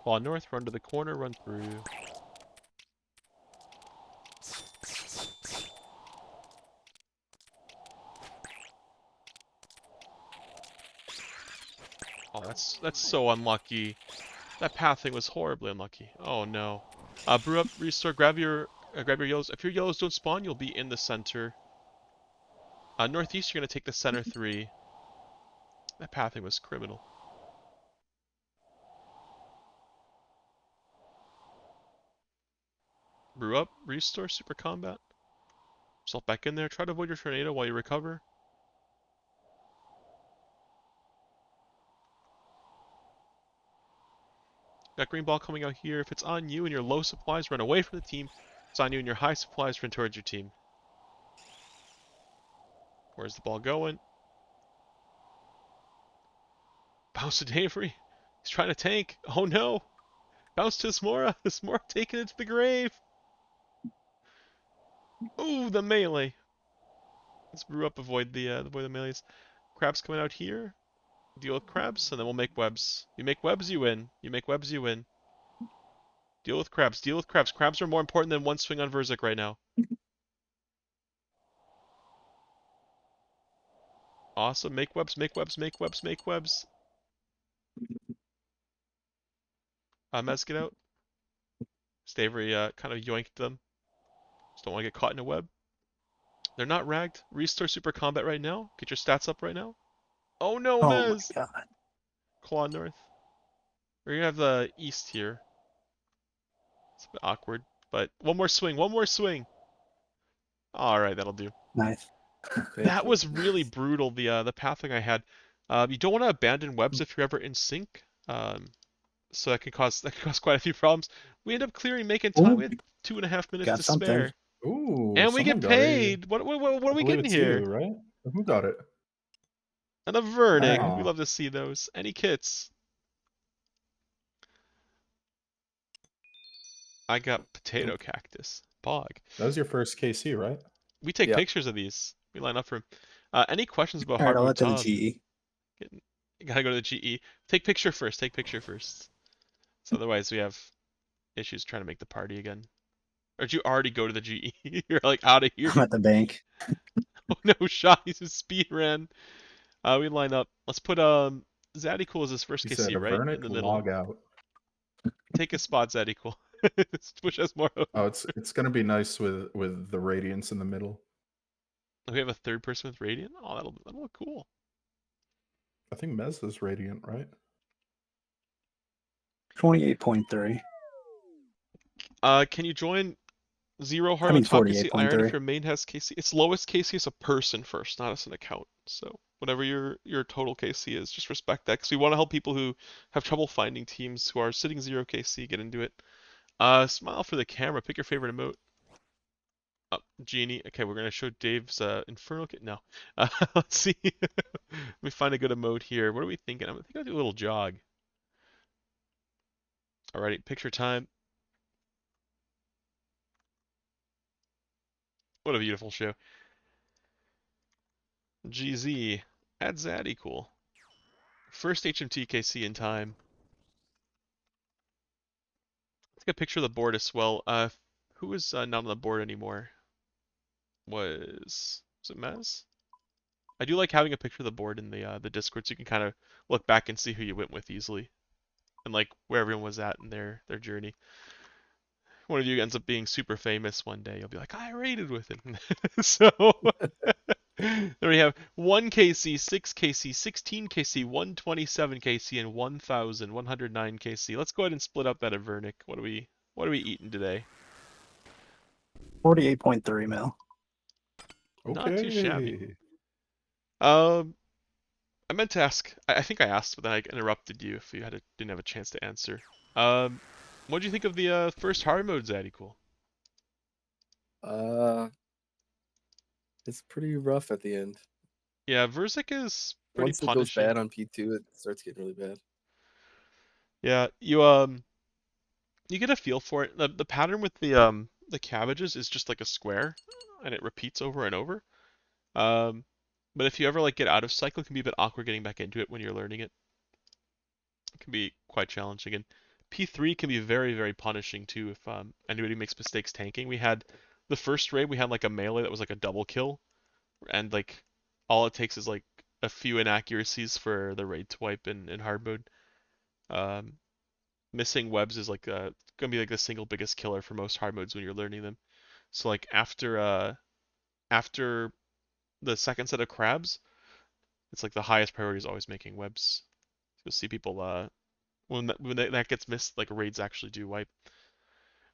Fall north, run to the corner, run through. Oh, that's so unlucky. That pathing was horribly unlucky. Oh no. Brew up, restore, grab your yellows. If your yellows don't spawn, you'll be in the center. Northeast, you're gonna take the center 3. That pathing was criminal. Brew up, restore, super combat. Yourself back in there. Try to avoid your tornado while you recover. Got green ball coming out here. If it's on you and your low supplies, run away from the team. If it's on you and your high supplies, run towards your team. Where's the ball going? Bounce to Davery. He's trying to tank. Oh no! Bounce to Smora. Smora taking it to the grave. Ooh, the melee. Let's brew up. Avoid the melees. Crabs coming out here. Deal with crabs, and then we'll make webs. You make webs, you win. You make webs, you win. Deal with crabs. Deal with crabs. Crabs are more important than one swing on Verzik right now. Awesome. Make webs. Make webs. Make webs. Make webs. Mez, get out. Stavery kind of yoinked them. Just don't want to get caught in a web. They're not ragged. Restore super combat right now. Get your stats up right now. Oh no, Oh my Mez! god. Claw north. We're gonna have the east here. It's a bit awkward, but one more swing. One more swing. All right, that'll do. Nice. Thank That you. was really brutal. The pathing I had. You don't want to abandon webs if you're ever in sync. So that can cause quite a few problems. We end up clearing, making time. We Ooh, had 2.5 minutes got to something. spare, Ooh, and we someone get got a. paid. What are I we believe getting it's here? you, right? Who got it? And a Vernic. Alright. We Aw, love to see those. Any kits? I got potato cactus. Bog. that was your first KC, right? We take Yep. pictures of these. We line up for 'em. Any questions about hard Alright, I'll mode let to the Tom? GE. Gotta go to the GE. Take picture first. Take picture first. So otherwise we have issues trying to make the party again. Or did you already go to the GE? You're like out of here. I'm at the bank. Oh no, shot. He's a speed ran. We line up. Let's put Zaddy Cool as his first He said KC a right in Vernic the middle. log out. Take a spot, Zaddy Cool. Push us more. Oh, it's gonna be nice with the radiance in the middle. We have a third person with Radiant. Oh, that'll look cool. I think Mez is radiant, right? 28.3. Can you join Zero I Hard mean Mode Top KC Iron if 48.3. your main has KC? Its lowest KC is a person first, not as an account. So whatever your total KC is, just respect that because we want to help people who have trouble finding teams who are sitting 0 KC get into it. Smile for the camera. Pick your favorite emote. Oh, Genie. Okay, we're gonna show Dave's Infernal Kit. No. Let's see. Let me find a good emote here. What are we thinking? I think I'll do a little jog. Alrighty, picture time. What a beautiful show. GZ. Add Zaddy cool. First HMT KC in time. Let's get a picture of the board as well. Who is not on the board anymore? Was it Mez? I do like having a picture of the board in the Discord so you can kind of look back and see who you went with easily. And like where everyone was at in their journey. One of you ends up being super famous one day. You'll be like, I raided with it. So there we have 1 KC, 6 KC, 16 KC, 127 KC, and 1,109 KC. Let's go ahead and split up that Avernic. What are we eating today? 48.3 mil. Not too shabby. Okay. I meant to ask. I think I asked, but then I interrupted you if you didn't have a chance to answer. What do you think of the first hard mode, Zaddy Cool? It's pretty rough at the end. Yeah, Verzik is pretty Once it goes punishing. bad on P2, it starts getting really bad. Yeah, you get a feel for it. The pattern with the cabbages is just like a square, and it repeats over and over. But if you ever like get out of cycle, it can be a bit awkward getting back into it when you're learning it. It can be quite challenging, and P3 can be very, very punishing too if anybody makes mistakes tanking. We had the first raid, we had like a melee that was like a double kill, and like all it takes is like a few inaccuracies for the raid to wipe in hard mode. Um, Missing webs is like gonna be like the single biggest killer for most hard modes when you're learning them. So like after the second set of crabs, it's like the highest priority is always making webs. You'll see people when that gets missed, like raids actually do wipe.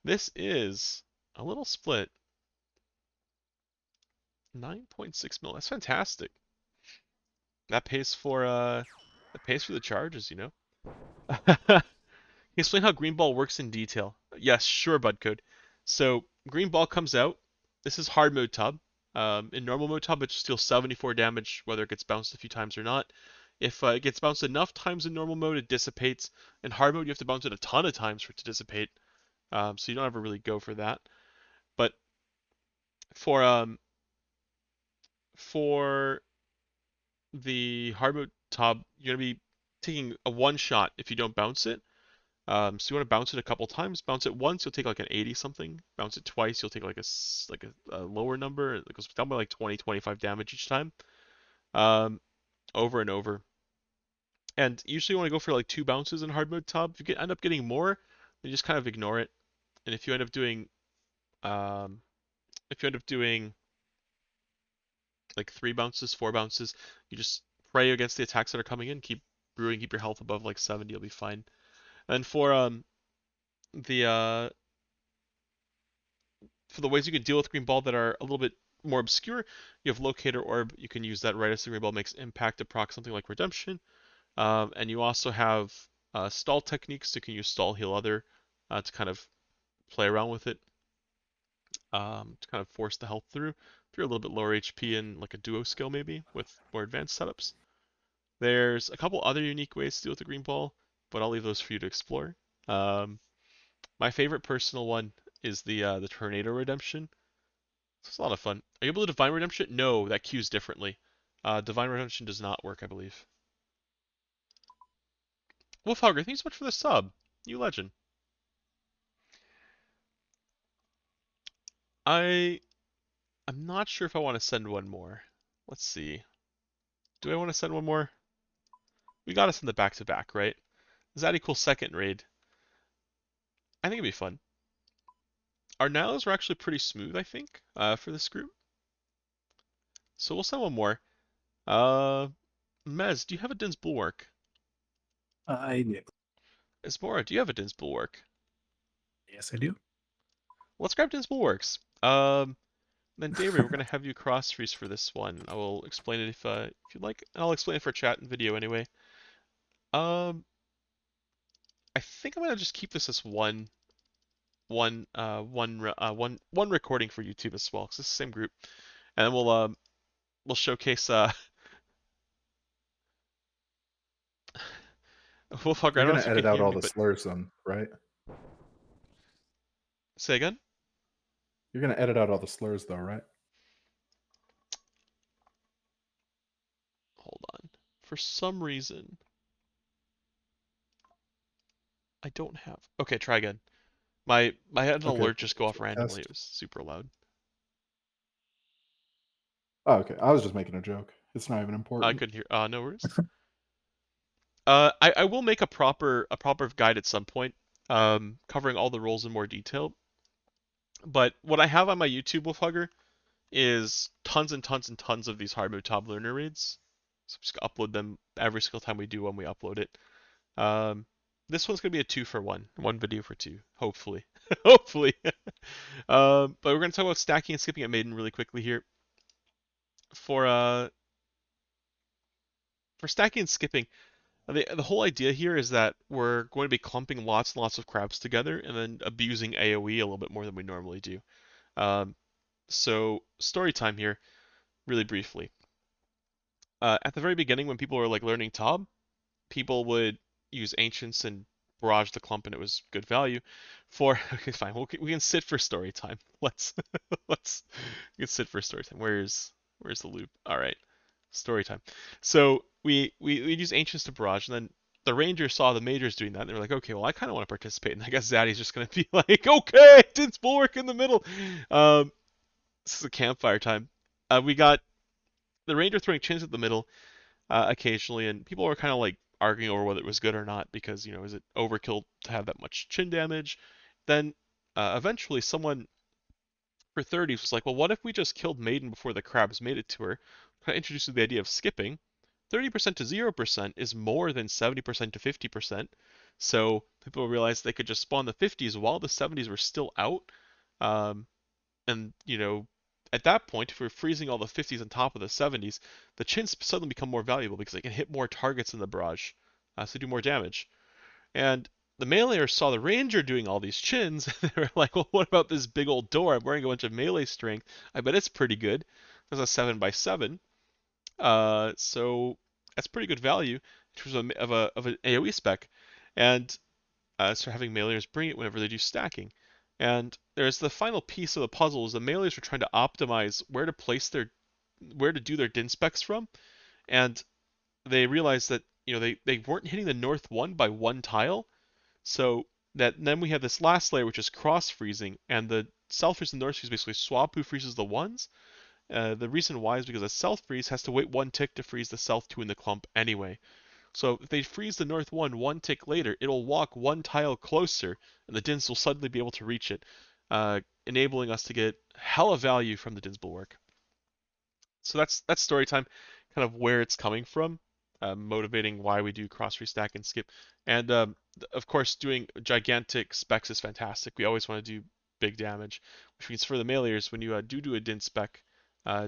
This is a little split. 9.6 mil. That's fantastic. That pays for the charges, you know. Can you explain how green ball works in detail? Yes, sure, Budcode. So green ball comes out. This is hard mode tub. In normal mode tub, it just deals 74 damage, whether it gets bounced a few times or not. If it gets bounced enough times in normal mode, it dissipates. In hard mode, you have to bounce it a ton of times for it to dissipate. So you don't ever really go for that. But for the hard mode tub, you're gonna be taking a one shot if you don't bounce it. So you want to bounce it a couple times. Bounce it once, you'll take like an 80 something. Bounce it twice, you'll take like a lower number. It goes down by like 20, 25 damage each time. Over and over. And usually you want to go for like 2 bounces in hard mode tub. If you end up getting more, you just kind of ignore it. And if you end up doing like 3 bounces, 4 bounces, you just pray against the attacks that are coming in. Keep brewing, keep your health above like 70, you'll be fine. And the for the ways you can deal with green ball that are a little bit more obscure, you have locator orb. You can use that right as the green ball makes impact to proc something like redemption. And you also have stall techniques. You can use stall heal other to kind of play around with it, to kind of force the health through. If you're a little bit lower HP and like a duo skill maybe with more advanced setups. There's a couple other unique ways to deal with the green ball, but I'll leave those for you to explore. My favorite personal one is the tornado redemption. It's a lot of fun. Are you able to divine redemption? No, that queues differently. Divine redemption does not work, I believe. Wolfhogger, thanks so much for the sub. You legend. I'm not sure if I want to send one more. Let's see. Do I want to send one more? We gotta send the back-to-back, right? Does that equal second raid? I think it'd be fun. Our Niles were actually pretty smooth, I think, for this group. So we'll send one more. Mez, do you have a Din's Bulwark? I do. Esbora, do you have a Din's Bulwark? Yes, I do. Let's grab Din's Bulwarks. Then David, we're gonna have you cross freeze for this one. I will explain it if you'd like, and I'll explain it for chat and video anyway. I think I'm gonna just keep this as one recording for YouTube as well, because it's the same group, and then we'll showcase Wolfhogger. I You're don't know gonna if you edit can out hear all me, the but slurs, then, right? say again. You're gonna edit out all the slurs, though, right? Hold on. For some reason, I don't have. Okay, try again. My had an Okay. alert just go off randomly. Test. It was super loud. Oh, okay. I was just making a joke. It's not even I important. couldn't hear. No worries. I will make a proper guide at some point, covering all the roles in more detail. But what I have on my YouTube, Wolfhugger, is tons and tons and tons of these hard mode top learner reads. So I'm just gonna upload them every single time we do when we upload it. This one's gonna be a 2-for-1, one video for 2, hopefully, hopefully. But we're gonna talk about stacking and skipping at Maiden really quickly here. For stacking and skipping, the whole idea here is that we're going to be clumping lots and lots of crabs together and then abusing AoE a little bit more than we normally do. So story time here, really briefly. At the very beginning, when people were like learning Tob, people would use Ancients and barrage the clump, and it was good value. Okay, fine, we can sit for story time. Let's we can sit for story time. Where's the loop? All right, story time. So we use Ancients to barrage, and then the Rangers saw the Majors doing that, and they were like, okay, well, I kind of want to participate. And I guess Zaddy's just gonna be like, okay, Din's Bulwark in the middle. This is a campfire time. We got the Ranger throwing chins at the middle. occasionally, and people were kind of like arguing over whether it was good or not because, you know, is it overkill to have that much chin damage? Then eventually someone for 30s was like, well, what if we just killed Maiden before the crabs made it to her? Kind of introduced the idea of skipping. 30% to 0% is more than 70% to 50%. So people realized they could just spawn the 50s while the 70s were still out. Um, and, you know, at that point, if we're freezing all the 50s on top of the 70s, the chins suddenly become more valuable because they can hit more targets in the barrage, so do more damage. And the meleeers saw the ranger doing all these chins, and they were like, well, what about this big old door? I'm wearing a bunch of melee strength. I bet it's pretty good. There's a 7x7. So that's pretty good value in terms of an AoE spec. And so having meleeers bring it whenever they do stacking. And there's the final piece of the puzzle is the meleeers are trying to optimize where to do their din specs from. And they realized that, you know, they weren't hitting the north one by one tile. So that then we have this last layer which is cross freezing, and the south freeze and north freeze basically swap who freezes the ones. The reason why is because the south freeze has to wait one tick to freeze the south two in the clump anyway. So if they freeze the north one tick later, it'll walk one tile closer, and the Dins will suddenly be able to reach it, enabling us to get hella value from the Dins Bulwark. So that's story time, kind of where it's coming from, motivating why we do cross restack and skip, and of course doing gigantic specs is fantastic. We always want to do big damage, which means for the meleeers, when you do a din spec,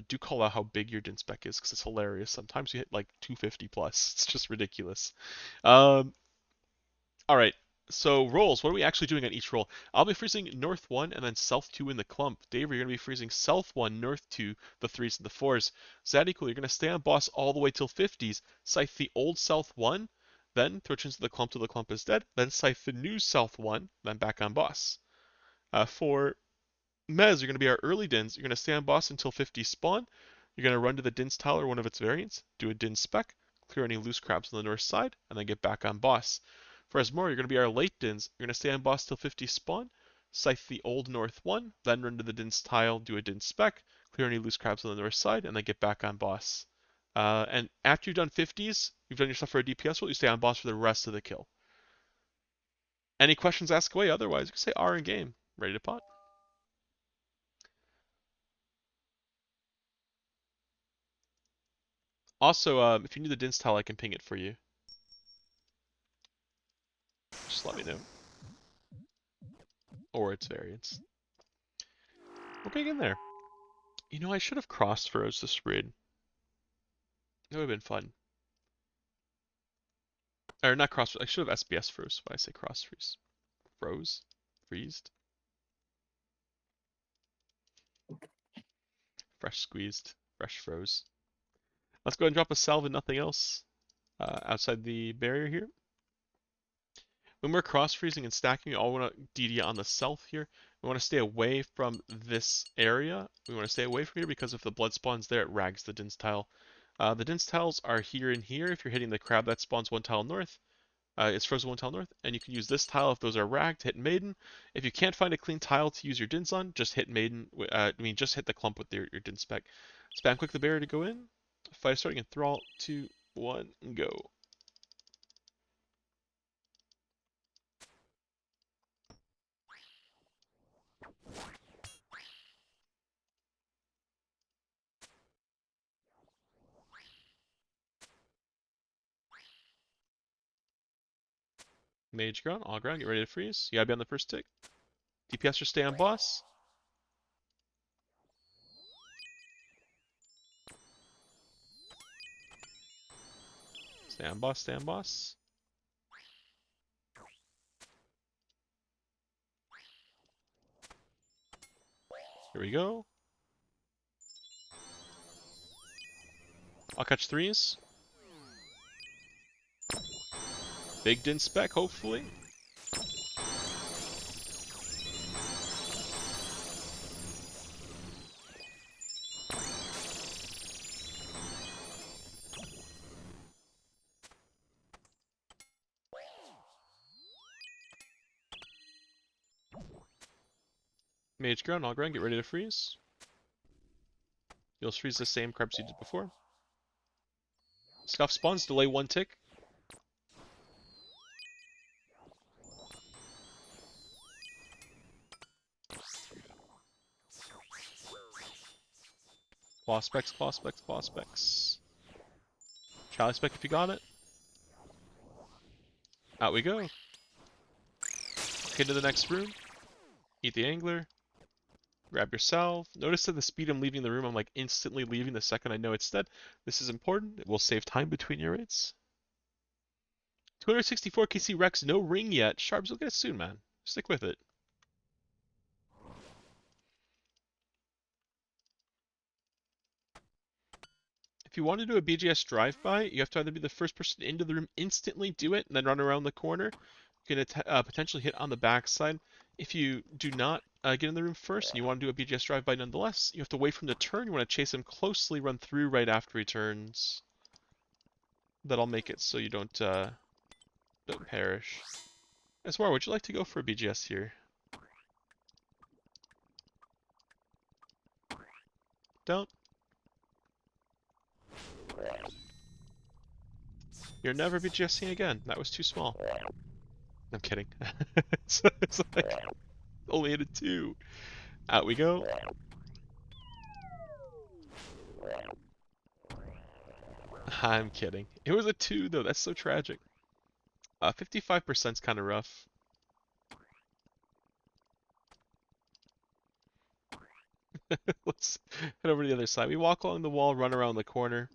do call out how big your din spec is because it's hilarious. Sometimes you hit like 250 plus. It's just ridiculous. Um, all right. So rolls, what are we actually doing on each roll? I'll be freezing north 1 and then south 2 in the clump. Dave, you're going to be freezing south 1, north 2, the 3s and the 4s. Zadical, you're going to stay on boss all the way till 50s. Scythe the old south 1, then throw into the clump till the clump is dead. Then scythe the new south 1, then back on boss. For Mez, you're going to be our early Dins. You're going to stay on boss until 50 spawn. You're going to run to the Dins tile or one of its variants, do a Din spec, clear any loose crabs on the north side, and then get back on boss. For Asmore, you're going to be our late Dins. You're going to stay on boss till 50 spawn, scythe the old north one, then run to the Dins tile, do a Din spec, clear any loose crabs on the north side, and then get back on boss. And after you've done 50s, you've done your stuff for a DPS roll, you stay on boss for the rest of the kill. Any questions, ask away. Otherwise, you can say R in game. Ready to pot. Also, if you need the Dins tile, I can ping it for you. Just let me know. Or its variants. We're getting in there. You know, I should have cross-froze this raid. That would have been fun. Or not cross, I should have SBS froze. Why I say cross-freeze? Froze? Freezed? Fresh squeezed. Fresh froze. Let's go ahead and drop a salve and nothing else outside the barrier here. When we're cross-freezing and stacking, we all want to DD on the south here. We want to stay away from this area. We want to stay away from here because if the blood spawns there, it rags the Dins tile. The Dins tiles are here and here. If you're hitting the crab, that spawns one tile north. It's frozen one tile north, and you can use this tile if those are ragged, hit Maiden. If you can't find a clean tile to use your Dins on, just hit Maiden. Just hit the clump with your Din spec. Spam click the barrier to go in. Fight starting in 3, 2, 1, go. Mage ground, all ground, get ready to freeze. You gotta be on the first tick. DPS stay on boss. Stay on boss, stay on boss. Here we go. I'll catch 3s. Big Din spec, hopefully. Mage ground, all ground, get ready to freeze. You'll freeze the same crabs you did before. Scuff spawns, delay 1 tick. Claw specs, claw specs, claw specs. Chalice spec if you got it. Out we go. Okay, to the next room. Eat the angler. Grab yourself. Notice that the speed I'm leaving the room, I'm like instantly leaving the second I know it's dead. This is important. It will save time between your raids. 264 KC Rex, no ring yet. Sharps, you'll get it soon, man. Stick with it. If you want to do a BGS drive-by, you have to either be the first person into the room, instantly do it, and then run around the corner. You can potentially hit on the backside. If you do not get in the room first and you want to do a BGS drive-by nonetheless, you have to wait for him to turn. You want to chase him closely, run through right after he turns. That'll make it so you don't perish. Esmar, would you like to go for a BGS here? Don't? You're never BGSing again. That was too small. I'm kidding. it's like, only hit a 2. Out we go. I'm kidding. It was a 2 though. That's so tragic. 55% is kind of rough. Let's head over to the other side. We walk along the wall, run around the corner.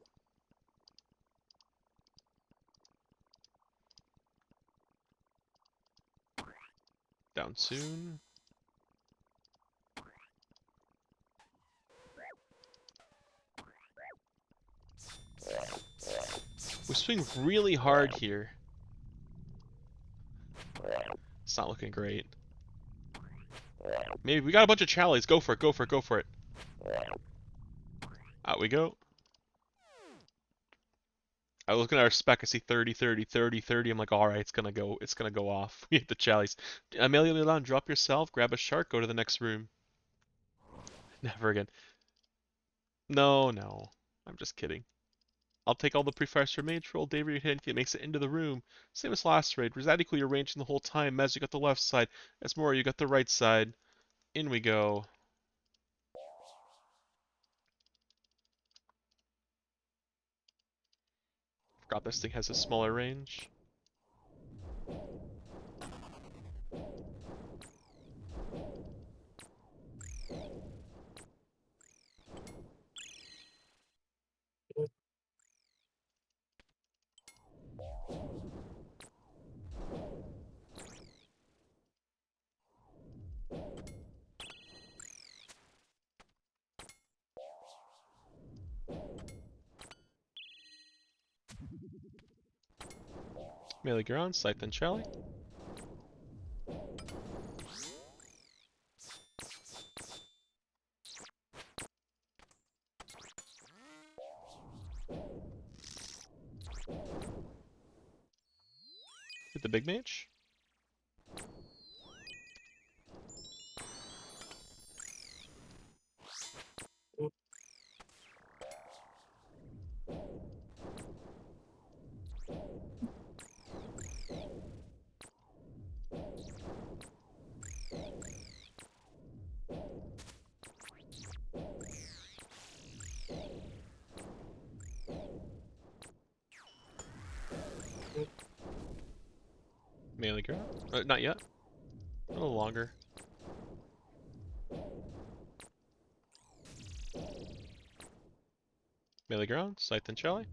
Down soon. We swing really hard here. It's not looking great. Maybe we got a bunch of challies. Go for it, go for it, go for it. Out we go. I was looking at our spec, I see 30, 30, 30, 30. I'm like, alright, it's gonna go off. We hit the challies. Amelia Milan, drop yourself, grab a shark, go to the next room. Never again. No, no. I'm just kidding. I'll take all the pre-fires for mage roll. David, your hit if it makes it into the room. Same as last raid. Rosatical, you're ranging the whole time. Mez, you got the left side. Esmora, you got the right side. In we go. Forgot this thing has a smaller range. Melee Garon, Scythe and Chally. Hit the big mage. Melee Garon. Not yet. A little longer. Melee Garon, Scythe and Chally.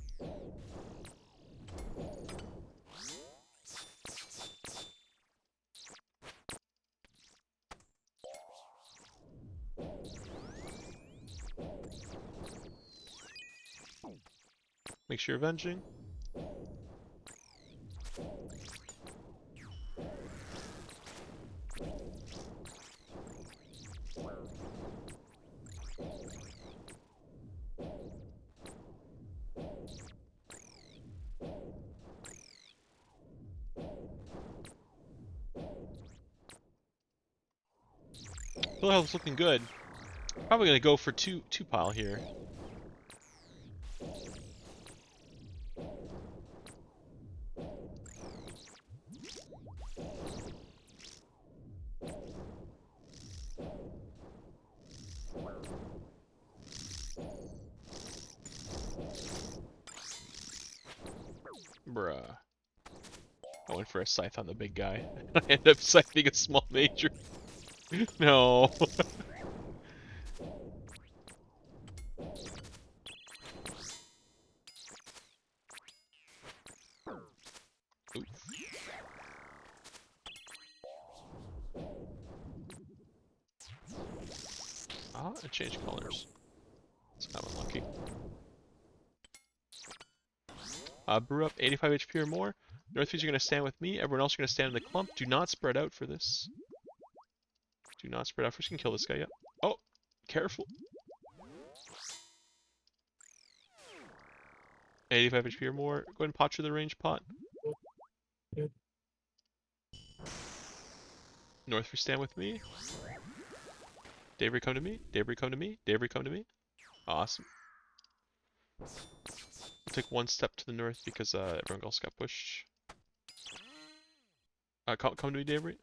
Make sure you're avenging. Full health's looking good. Probably gonna go for two pile here. Bruh. I went for a scythe on the big guy. I ended up scything a small major. No. Oof. Ah, it changed colors. It's kind of unlucky. Brew up 85 HP or more. Northfies are going to stand with me. Everyone else are going to stand in the clump. Do not spread out for this. Do not spread out. First, can kill this guy. Yep. Oh, careful. 85 HP or more. Go ahead and potcher the range pot. Northfies stand with me. Davery, come to me. Davery, come to me. Davery, come to me. Awesome. We'll take one step to the north because everyone else got pushed. Come to me, Davery.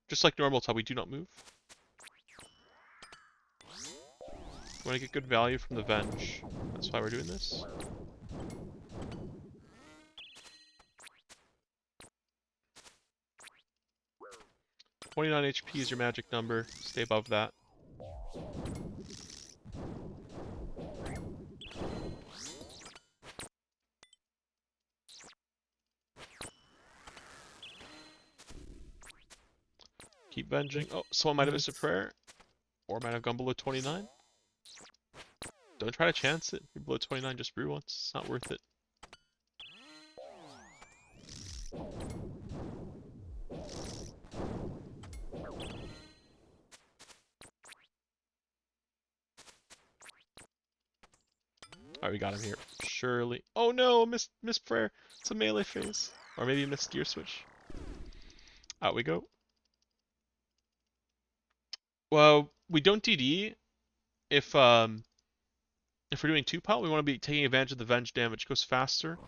Just like normal top, we do not move. We want to get good value from the Venge. That's why we're doing this. $29 HP is your magic number. Stay above that. Keep venging. Oh, someone might have missed a prayer. Or might have gone below 29. Don't try to chance it. If you're below 29, just brew once. It's not worth it. Alright, we got him here. Surely. Oh no, missed prayer. It's a melee phase. Or maybe a missed gear switch. Out we go. Well, we don't DD if we're doing 2-pile. We want to be taking advantage of the Venge damage. It goes faster.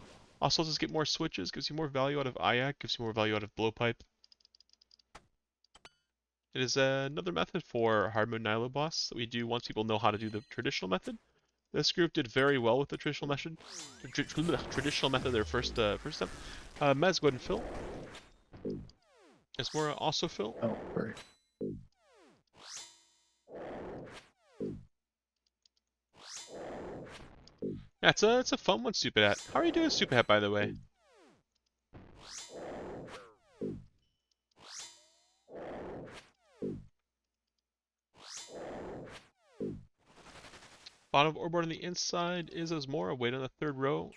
Also lets us get more switches, gives you more value out of Ayak, gives you more value out of Blowpipe. It is another method for hard mode Nilo boss that we do once people know how to do the traditional method. This group did very well with the traditional method. Traditional method, their first step. Mez, go ahead and fill. Is more also fill? Oh, great. Yeah, it's a fun one, Stupid Hat. How are you doing, Stupid Hat, by the way? Bottom of orboard on the inside is Osmora. Wait on the third row.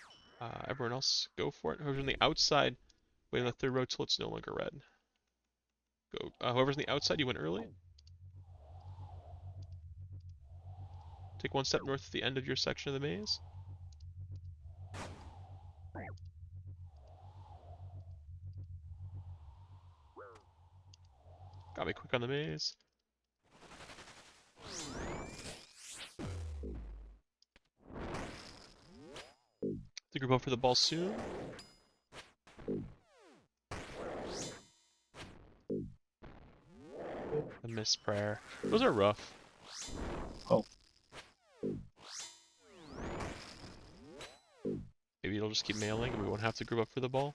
Everyone else, go for it. Whoever's on the outside, wait on the third row till it's no longer red. Go. Whoever's on the outside, you went early. Take one step north at the end of your section of the maze. Gotta be quick on the maze. The group up for the ball soon. The missed prayer. Those are rough. Oh. Maybe it'll just keep mailing and we won't have to group up for the ball.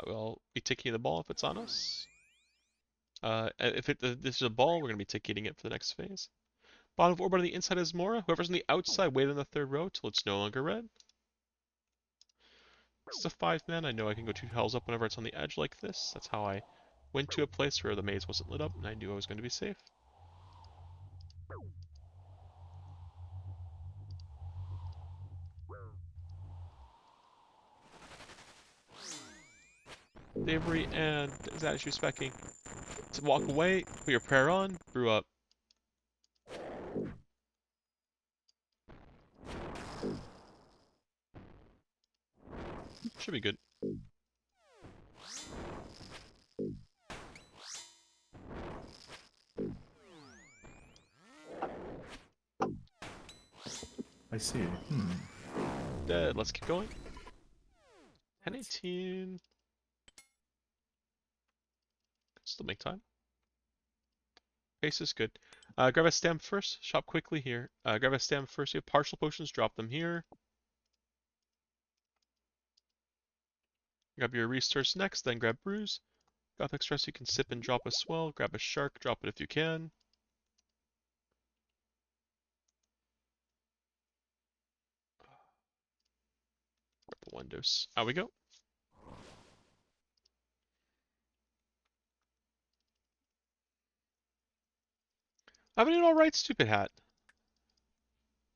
We'll be ticking the ball if it's on us. If this is a ball, we're going to be ticketing it for the next phase. Bottom of orbit on the inside is Mora. Whoever's on the outside, wait on the third row till it's no longer red. It's a 5-man. I know I can go 2 tiles up whenever it's on the edge like this. That's how I went to a place where the maze wasn't lit up and I knew I was going to be safe. Davery and Zadishu specking. To walk away, put your prayer on, brew up. Should be good. I see. Dead. Let's keep going. 10-18. Still make time. Pace is good. Grab a stem first. Shop quickly here. Grab a stem first. You have partial potions. Drop them here. Grab your resource next. Then grab brews. Gothic stress you can sip and drop as well. Grab a shark. Drop it if you can. Grab the one dose. Out we go. I've been doing all right, stupid hat.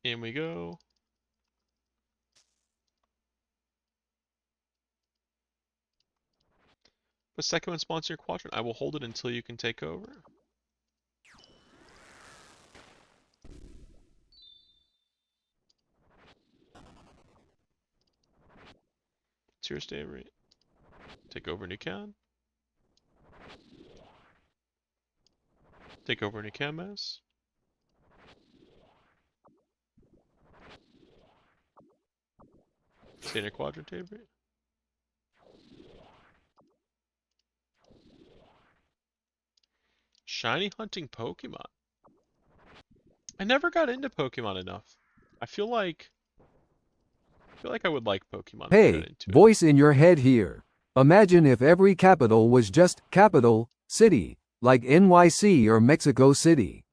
In we go. The second one spawns your quadrant. I will hold it until you can take over. It's yours, Davery. Take over when you can. Take over when you can, Maz. Stay in your quadrant, Davery. Shiny hunting Pokemon. I never got into Pokemon enough. I feel like I would like Pokemon if I got Hey, into it. voice in your head here. Imagine if every capital was just capital city, like NYC or Mexico City.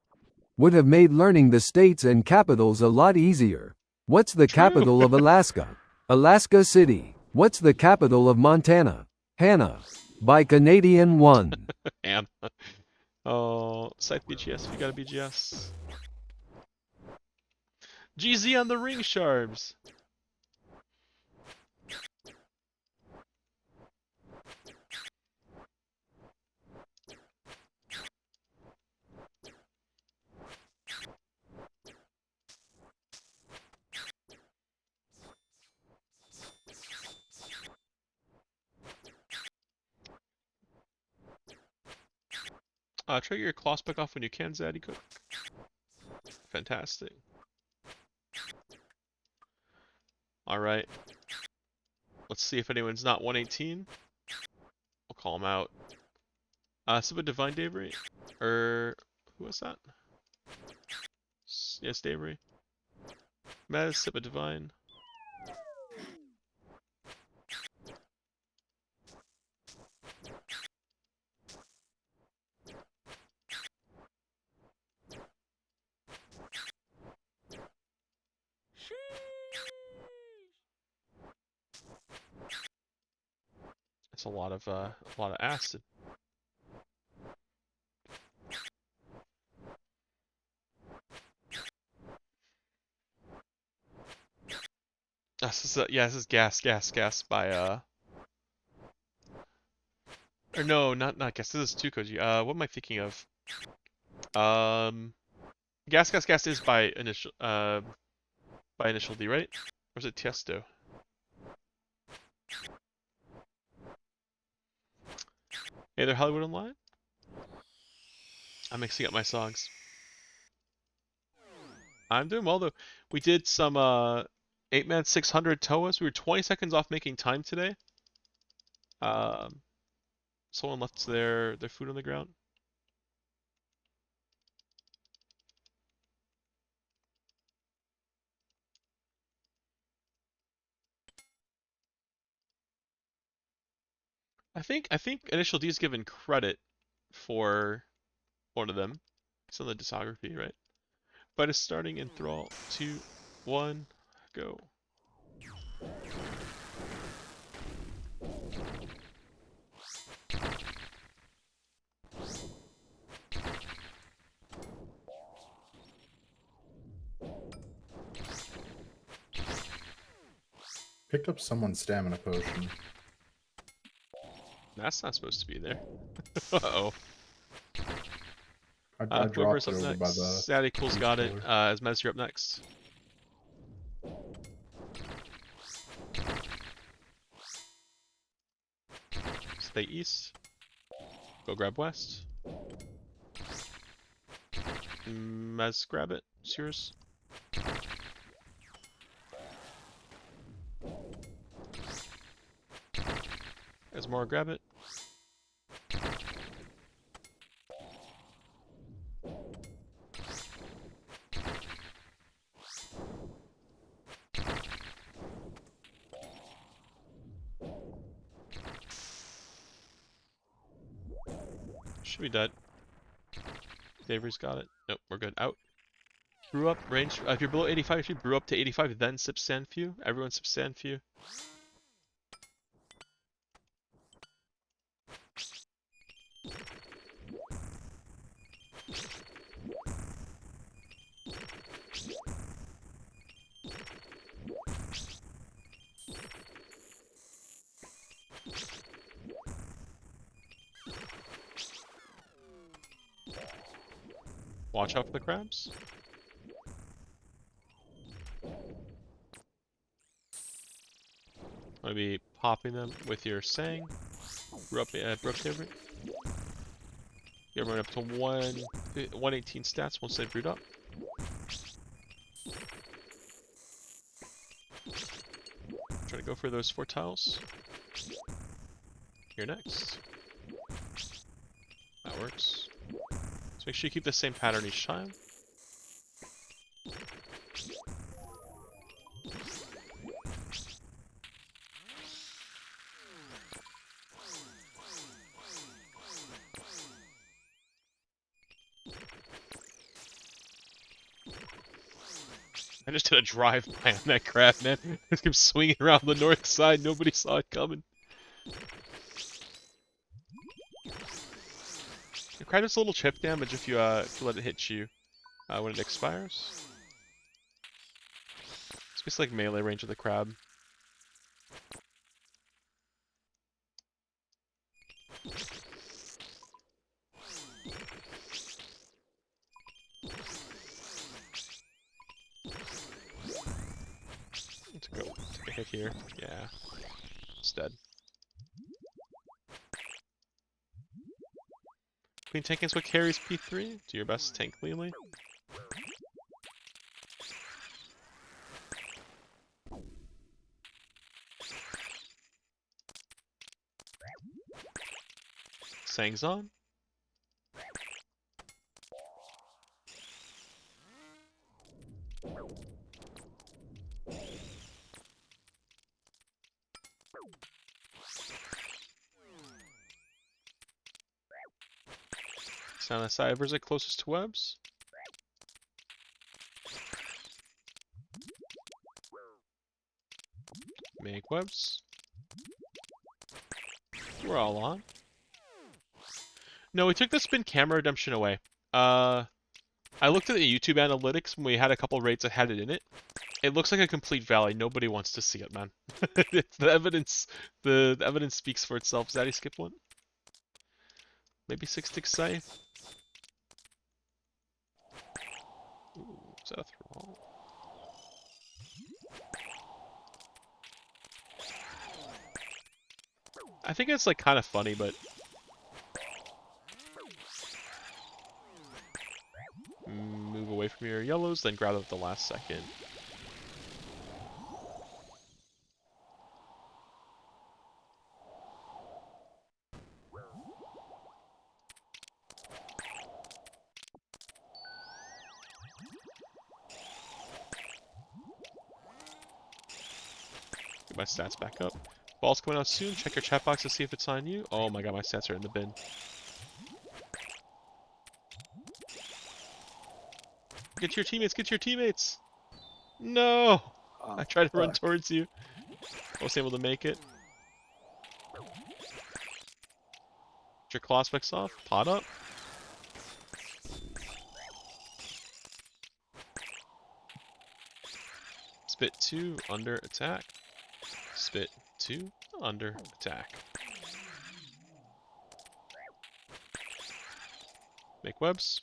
Would have made learning the states and capitals a lot easier. What's the True. capital of Alaska? Alaska City. What's the capital of Montana? Hannah. By Canadian 1. And oh, Scythe BGS if you got a BGS. GZ on the ring sharps. Try to get your claw spec off when you can, Zaddy Cook. Fantastic. Alright. Let's see if anyone's not 118. I'll call him out. Sip a Divine Davery. Who was that? Yes, Davery. Mez, Sip a Divine. That's a lot of acid. This is gas by or no, not gas. This is Tukoji. What am I thinking of? Gas is by initial D, right? Or is it Tiesto? Hey there, Hollywood Online. I'm mixing up my songs. I'm doing well though. We did some 8-man 600 Toas. We were 20 seconds off making time today. Someone left their food on the ground. I think Initial D is given credit for one of them. It's on the discography, right? But it's starting in 3, 2, 1, go. Picked up someone's stamina potion. That's not supposed to be there. Uh-oh. I Whoever's dropped up it over by next. the... Zaddy Cool's got it. cooler. Asmez, you're up next. Stay east. Go grab west. Mez, grab it. It's yours. Esmore, grab it. Should be dead. Avery's got it. Nope, we're good. Out. Brew up, range. If you're below 85, if you brew up to 85, then sip Sandfew. Everyone sip Sandfew. Watch out for the crabs. I'm gonna be popping them with your Sang. Brew up favorite. You're running up to 118 stats once they've brewed up. Try to go for those 4 tiles. You're next. That works. So make sure you keep the same pattern each time. I just did a drive-by on that crab, man. Just kept swinging around the north side. Nobody saw it coming. The crab does a little chip damage if you let it hit you when it expires. It's basically like melee range of the crab. Take a hit here. Yeah. It's dead. Queen tank is what carries P3. Do your best to tank Lily. Sang's on. Sound the Cybers are closest to webs. Make webs. We're all on. No, we took the spin camera redemption away. I looked at the YouTube analytics when we had a couple raids that had it in it. It looks like a complete valley. Nobody wants to see it, man. It's the evidence. The evidence speaks for itself. Zaddy skip one. Maybe 6-tick scythe. Ooh, is that a thrall? I think it's like kind of funny, but move away from your yellows, then grab them at the last second. Get my stats back up. Ball's coming out soon. Check your chat box to see if it's on you. Oh my god, my stats are in the bin. Get to your teammates, get to your teammates! No! Oh, I tried to run fuck. towards you. I wasn't able to make it. Get your claw specs off. Pot up. Spit 2, under attack. Spit 2, under attack. Make webs.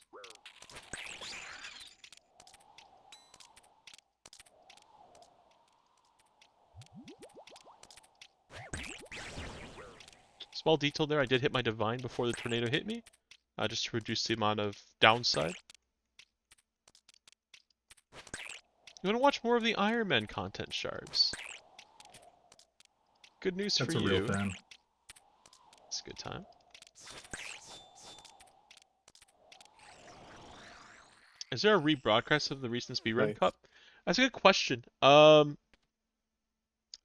Small detail there, I did hit my divine before the tornado hit me, just to reduce the amount of downside. You want to watch more of the Iron Man content, Sharps? Good news That's for a you. real fan. It's a good time. Is there a rebroadcast of the recent Speedrun Right. Cup? That's a good question. I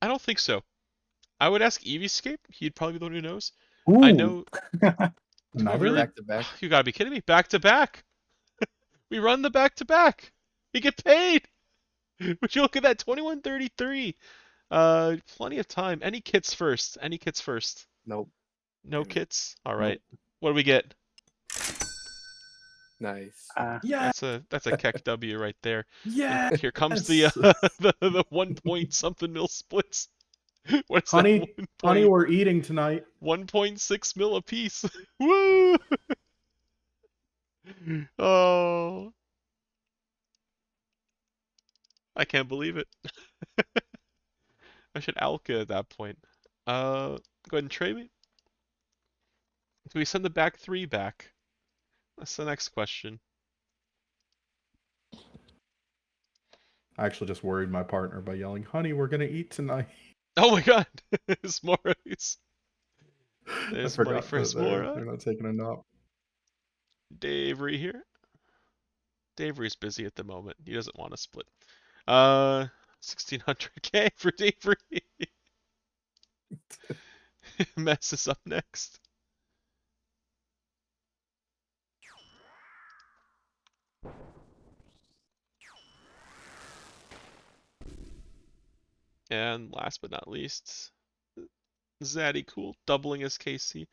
don't think so. I would ask Eviescape. He'd probably be the one who knows. Ooh. I know. Not really? really. Back to back. You gotta be kidding me. Back to back. We run the back to back. We get paid. Would you look at that? 21:33. Plenty of time. Any kits first? Any kits first? Nope. No Damn it. kits? All Nope. right. What do we get? Nice. Yeah. That's a Keck W right there. Yeah. Here comes the the 1 point something mil splits. What is that? Honey, honey, we're eating tonight. 1.6 mil a piece. Woo! Oh, I can't believe it. I should Alka at that point. Go ahead and trade me. Do we send the back 3 back? That's the next question. I actually just worried my partner by yelling, "Honey, we're gonna eat tonight." Oh my god! S'mores. I There's money forgot for that they're S'mora. not taking a nap. Davery here. Davery's busy at the moment. He doesn't want to split. 1600k for Davery. Mess is up next. And last but not least, Zaddy Cool doubling his KC.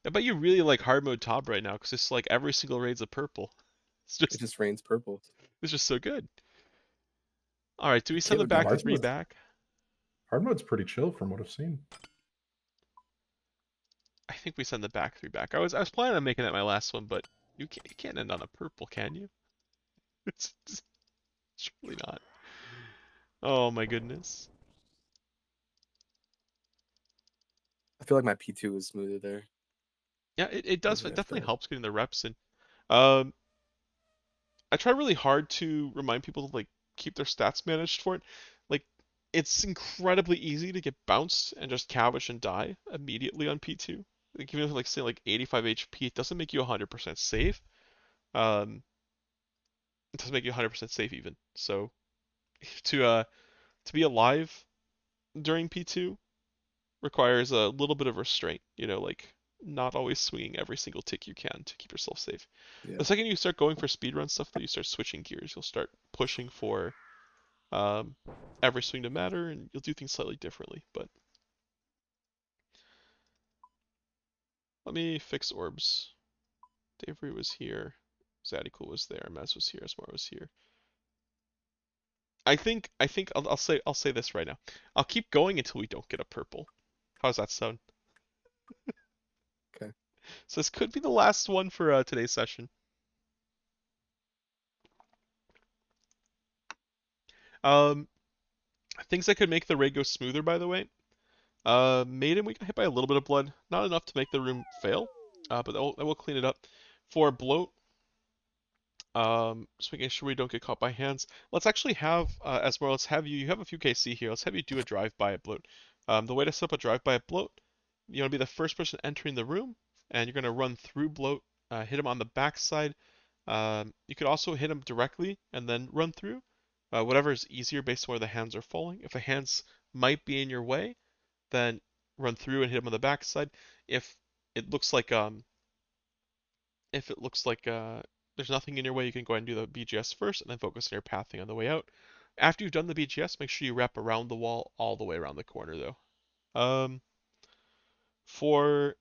I bet you really like hard mode top right now because it's like every single raid's a purple. It just rains purple. It's just so good. All right, do we send Kit the would be back hard 3 mode. back? Hard mode's pretty chill from what I've seen. I think we send the back 3 back. I was planning on making that my last one, but you can't end on a purple, can you? It's surely not. Oh my goodness. I feel like my P2 was smoother there. Yeah, it does. Wasn't It as definitely bad. helps getting the reps in. Um, I try really hard to remind people to like keep their stats managed for it. Like, it's incredibly easy to get bounced and just cabbage and die immediately on P2. Like, even if like say like 85 HP, it doesn't make you 100% safe. It doesn't make you 100% safe even. So to be alive during P2 requires a little bit of restraint. You know, like not always swinging every single tick you can to keep yourself safe. Yeah. The second you start going for speedrun stuff, though, you start switching gears. You'll start pushing for every swing to matter, and you'll do things slightly differently. But let me fix orbs. Davery was here. Zadikul was there. Mez was here. Smart was here. I think I'll say this right now. I'll keep going until we don't get a purple. How's that sound? Okay. So this could be the last one for today's session. Things that could make the raid go smoother, by the way. Maiden, we got hit by a little bit of blood, not enough to make the room fail, but that will clean it up. For bloat, just making sure we don't get caught by hands. Let's actually have, Esmore, let's have you have a few KC here. Let's have you do a drive-by at bloat. The way to set up a drive-by at bloat, you want to be the first person entering the room, and you're going to run through bloat, hit him on the backside. You could also hit him directly and then run through. Whatever is easier based on where the hands are falling. If the hands might be in your way, then run through and hit him on the backside. If it looks like there's nothing in your way, you can go ahead and do the BGS first and then focus on your pathing on the way out. After you've done the BGS, make sure you wrap around the wall all the way around the corner though. For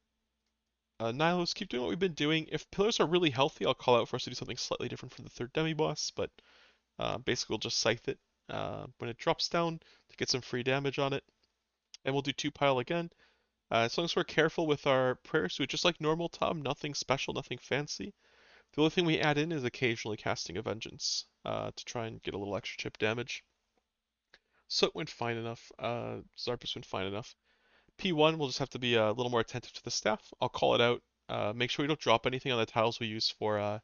Nihilus, keep doing what we've been doing. If pillars are really healthy, I'll call out for us to do something slightly different for the third demi-boss, but basically we'll just scythe it when it drops down to get some free damage on it. And we'll do 2 pile again. As long as we're careful with our prayer suite, just like normal Tom, nothing special, nothing fancy. The only thing we add in is occasionally casting a Vengeance to try and get a little extra chip damage. Soot went fine enough. Zarpus went fine enough. P1, we'll just have to be a little more attentive to the staff. I'll call it out. Make sure we don't drop anything on the tiles we use for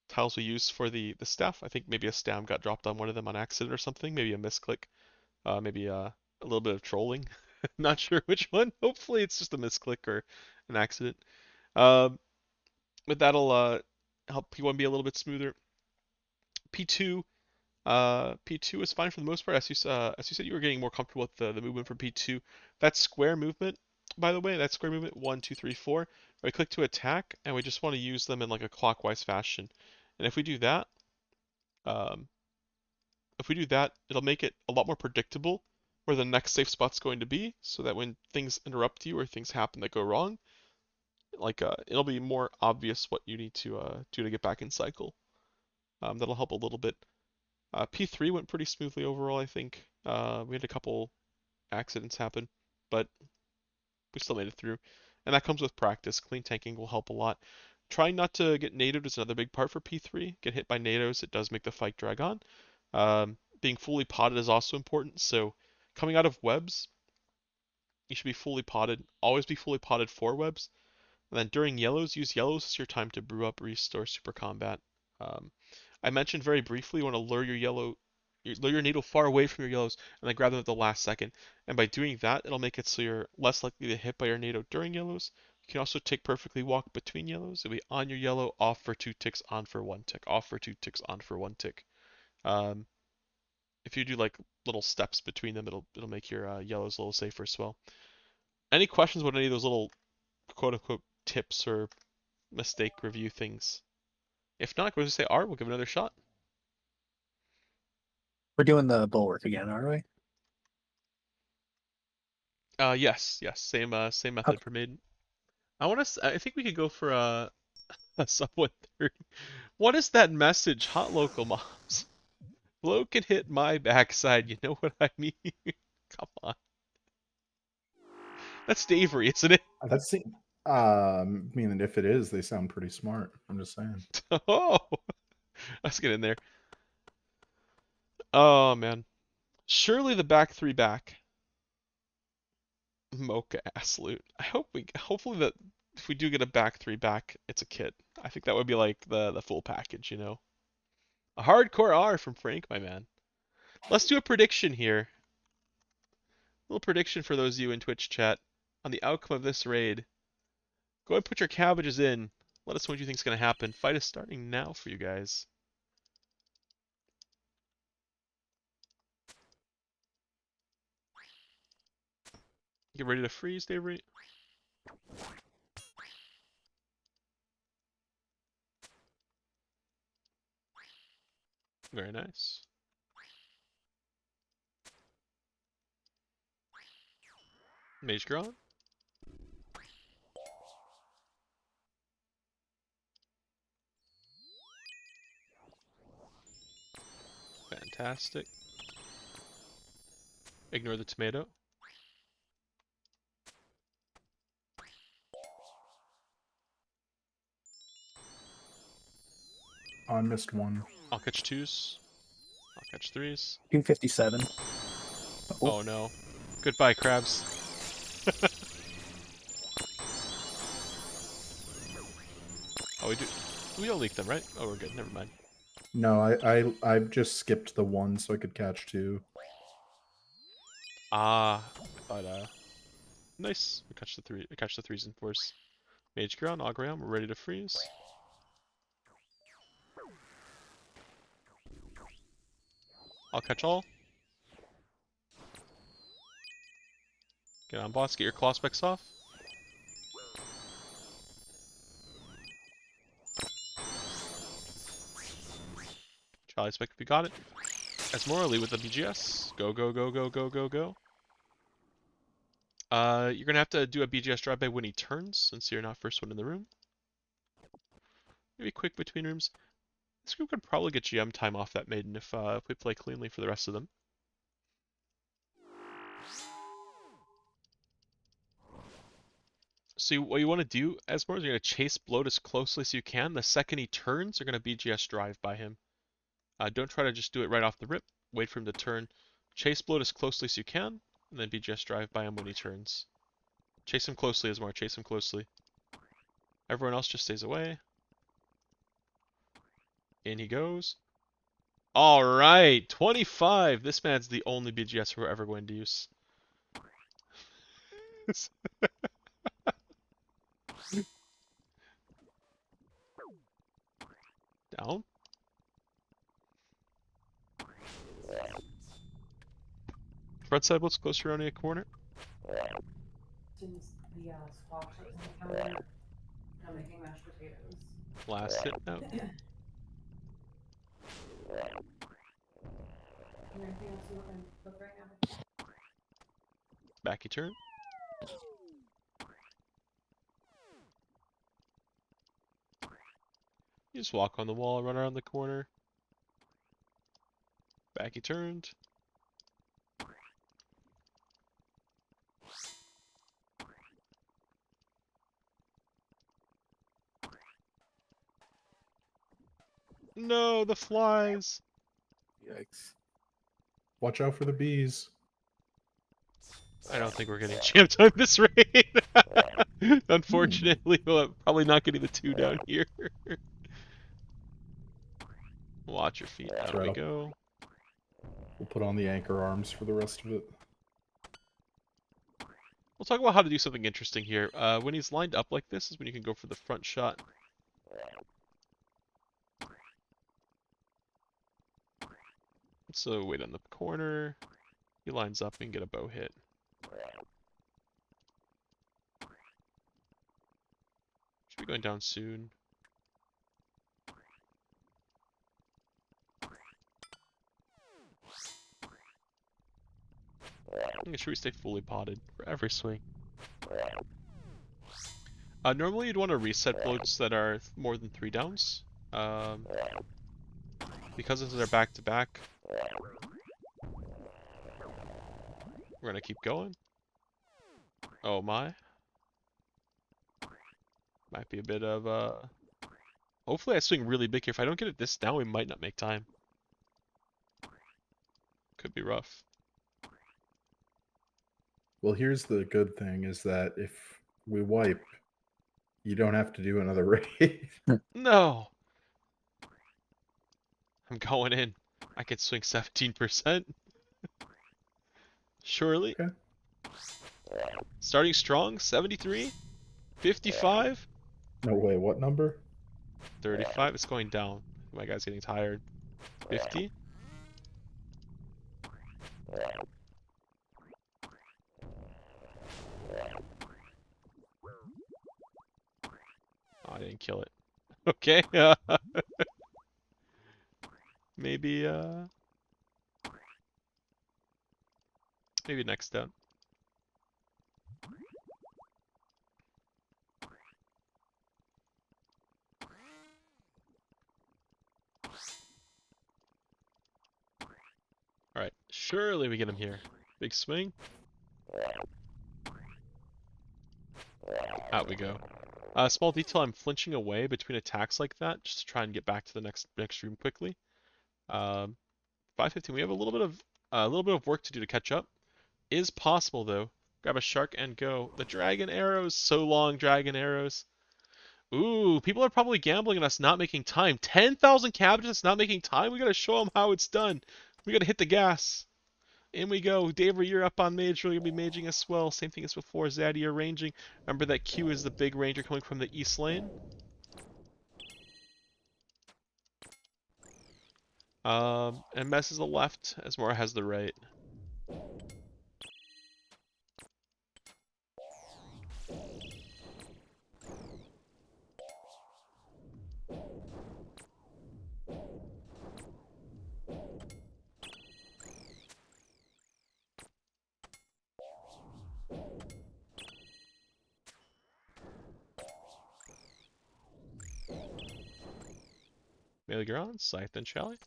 the staff. I think maybe a stam got dropped on one of them on accident or something. Maybe a misclick. Maybe a little bit of trolling. Not sure which one. Hopefully it's just a misclick or an accident. But that'll help P1 be a little bit smoother. P2, P2 is fine for the most part. As you said, you were getting more comfortable with the movement from P2. That square movement by the way. That's square movement 1, 2, 3, 4. We click to attack, and we just want to use them in like a clockwise fashion. And if we do that, um, it'll make it a lot more predictable where the next safe spot's going to be, so that when things interrupt you or things happen that go wrong, like it'll be more obvious what you need to do to get back in cycle. That'll help a little bit. P3 went pretty smoothly overall, I think. We had a couple accidents happen, but we still made it through. And that comes with practice. Clean tanking will help a lot. Trying not to get NATO'd is another big part for P3. Get hit by NATOs, it does make the fight drag on. Being fully potted is also important. So coming out of webs, you should be fully potted. Always be fully potted for webs. And then during yellows, use yellows as your time to brew up, restore, super combat. I mentioned very briefly you want to lure your NATO far away from your yellows and then grab them at the last second. And by doing that, it'll make it so you're less likely to hit by your NATO during yellows. You can also tick perfectly walk between yellows. It'll be on your yellow, off for 2 ticks, on for 1 tick, off for 2 ticks, on for 1 tick. If you do like little steps between them, it'll make your yellows a little safer as well. Any questions about any of those little quote unquote tips or mistake review things? If not, go to say R, we'll give it another shot. We're doing the bulwark again, are we? Yes, same method Okay. for maiden. I think we could go for a somewhat 30. What is that message? Hot local moms. Blow can hit my backside, you know what I mean? Come on. That's Davery, isn't it? That's the. I mean, if it is, they sound pretty smart. I'm just saying. Oh, let's get in there. Oh man. Surely the back 3 back. Mocha ass loot. Hopefully that if we do get a back 3 back, it's a kit. I think that would be like the full package, you know. A hardcore R from Frank, my man. Let's do a prediction here. A little prediction for those of you in Twitch chat on the outcome of this raid. Go ahead and put your cabbages in. Let us know what you think is going to happen. Fight is starting now for you guys. Get ready to freeze, Davery. Very nice. Mage Gron. Fantastic. Ignore the tomato. Oh, I missed one. I'll catch 2s. I'll catch 3s. 257. Oh no. Goodbye, crabs. Oh, we don't leak them, right? Oh, we're good. Never mind. No, I just skipped the one so I could catch 2. Ah, but nice. We catch the 3. We catch the 3s and 4s. Mage Ground, Augreon, we're ready to freeze. I'll catch all. Get on boss, get your claw specs off. Charlie spec if you got it. As Morally with the BGS. Go, go, go, go, go, go, go. You're gonna have to do a BGS drive by when he turns, since you're not first one in the room. Maybe quick between rooms. This group could probably get GM time off that maiden if we play cleanly for the rest of them. So what you want to do, Esmore, is you're going to chase Bloat as closely as you can. The second he turns, you're going to BGS drive by him. Don't try to just do it right off the rip. Wait for him to turn. Chase Bloat as closely as you can, and then BGS drive by him when he turns. Chase him closely, Esmore. Chase him closely. Everyone else just stays away. In he goes. Alright, 25! This man's the only BGS we're ever going to use. Down. Front side, let's close around a corner. the squash that was on the counter, and I'm making mashed potatoes. Blast it out. Is there anything else you want to cook right now? Backy turn. You just walk on the wall, run around the corner. Backy turned. No, the flies. Yikes. Watch out for the bees. I don't think we're getting champ time this raid. Unfortunately, we're probably not getting the 2 down here. Watch your feet. That's Out right, we I'll- go. We'll put on the anchor arms for the rest of it. We'll talk about how to do something interesting here. When he's lined up like this is when you can go for the front shot. So wait on the corner. He lines up and get a bow hit. Should be going down soon. Make sure we stay fully potted for every swing. Normally you'd want to reset floats that are more than 3 downs. Because they're back to back, we're gonna keep going. Oh my. Might be a bit of hopefully I swing really big here. If I don't get it this down, we might not make time. Could be rough. Well, here's the good thing is that if we wipe, you don't have to do another raid. No! I'm going in. I could swing 17%. Surely. Okay. Starting strong, 73, 55, No way, what number? 35. It's going down. My guy's getting tired. 50. Oh, I didn't kill it. Okay. Maybe maybe next down. Alright, surely we get him here. Big swing. Out we go. Small detail, I'm flinching away between attacks like that, just to try and get back to the next room quickly. 5:15. We have a little bit of work to do to catch up. Is possible though. Grab a shark and go. The dragon arrows, so long dragon arrows. Ooh, people are probably gambling on us not making time. 10,000 cabbages not making time. We gotta show them how it's done. We gotta hit the gas. In we go. Daver, you're up on mage. We're gonna be maging as well. Same thing as before. Zaddy, you're ranging. Remember that Q is the big ranger coming from the east lane. And Mess is the left, as Mora has the right. Melee Garon, Scythe, and Shally.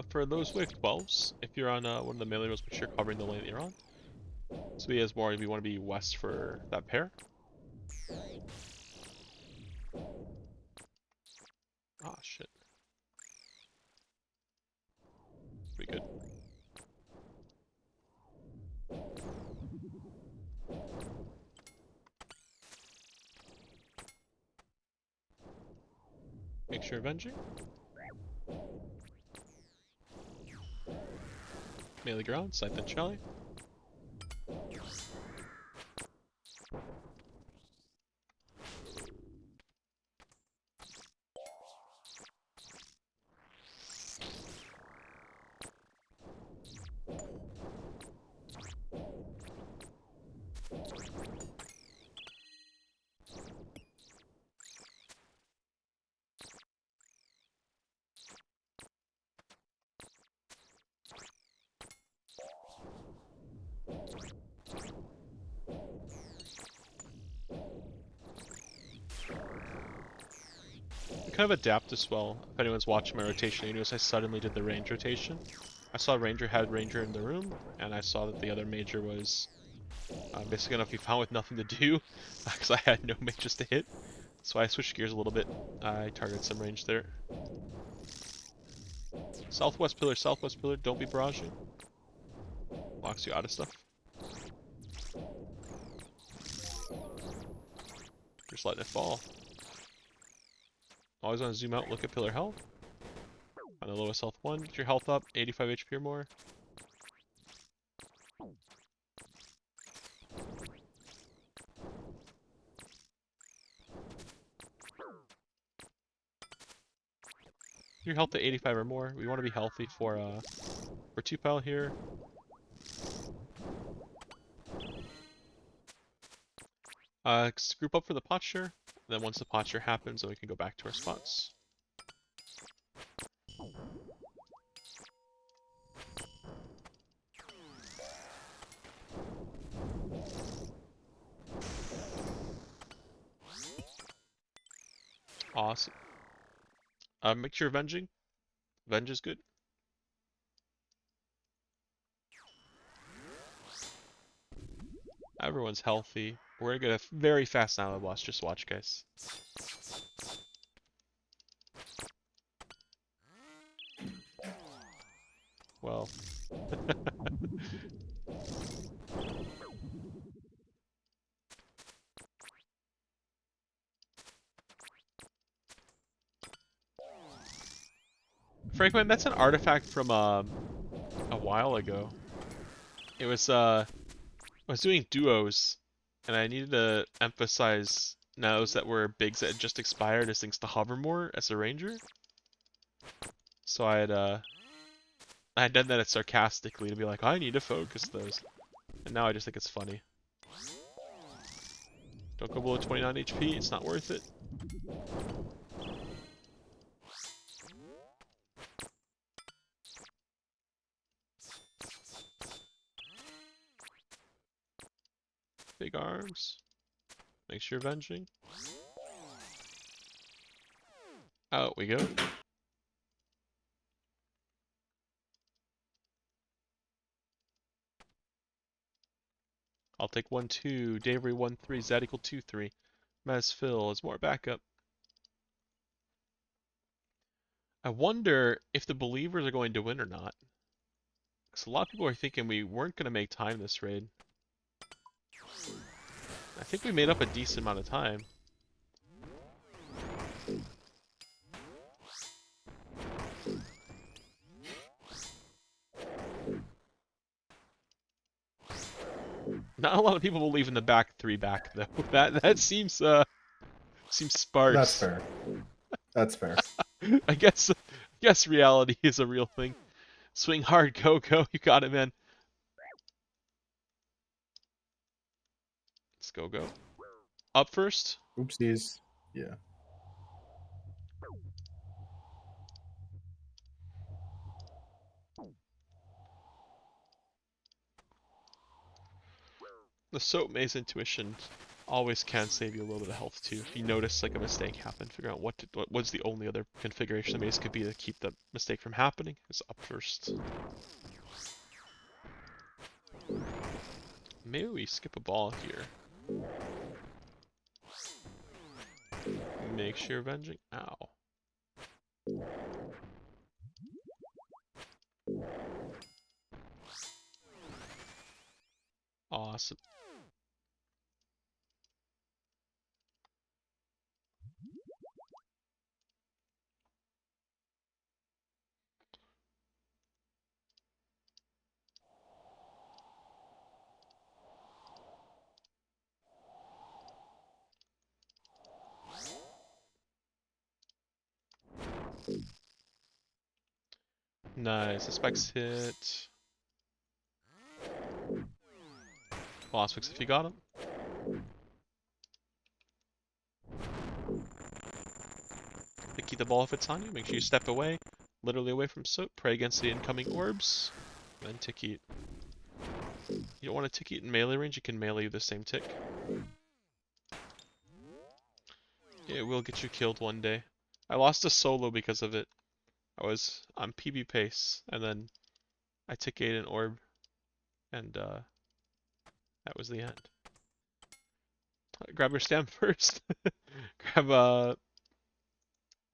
For those with 12s, if you're on one of the melee rows, make sure you're covering the lane that you're on. So he has more if you want to be west for that pair. Ah, shit. Be good. Make sure avenging. Melee ground, Scythe and Shelly. I kind of adapt as well. If anyone's watching my rotation, you notice I suddenly did the range rotation. I saw Ranger had Ranger in the room, and I saw that the other Major was basically gonna be found with nothing to do, because I had no mages to hit. So I switched gears a little bit. I targeted some range there. Southwest pillar, don't be barraging. Locks you out of stuff. Just letting it fall. Always want to zoom out, look at pillar health. On the lowest health one, get your health up, 85 HP or more. Your health to 85 or more. We want to be healthy for 2 pile here. Group up for the posture. Then once the posture happens, then we can go back to our spots. Awesome. Make sure avenging. Venge is good. Everyone's healthy. We're gonna get a very fast Nile boss. Just watch, guys. Well. Franklin, that's an artifact from a while ago. It was I was doing duos, and I needed to emphasize nows that were bigs that had just expired as things to hover more as a ranger. So I had done that sarcastically to be like, I need to focus those, and now I just think it's funny. Don't go below 29 HP, it's not worth it. Big arms. Make sure you're avenging. Out we go. I'll take 1-2, Davery 1-3, Zed equal 2-3. Mez Phil is more backup. I wonder if the believers are going to win or not. Because a lot of people are thinking we weren't going to make time this raid. I think we made up a decent amount of time. Not a lot of people believe in the back 3 back though. That seems sparse. That's fair. That's fair. I guess reality is a real thing. Swing hard, go. You got it, man. Let's go. Up first. Oopsies. Yeah. The Soap Maze intuition always can save you a little bit of health too. If you notice like a mistake happen, figure out what's the only other configuration the maze could be to keep the mistake from happening. Is up first. Maybe we skip a ball here. Make sure you're avenging. Ow. Awesome. Nice. The specs hit. Lost fix if you got him. Keep the ball if it's on you. Make sure you step away, literally away from soap. Pray against the incoming orbs. Then tick eat. You don't want to tick eat in melee range. You can melee the same tick. It will get you killed one day. I lost a solo because of it. I was on PB pace, and then I tick ate an orb, and that was the end. Grab your stamp first. Grab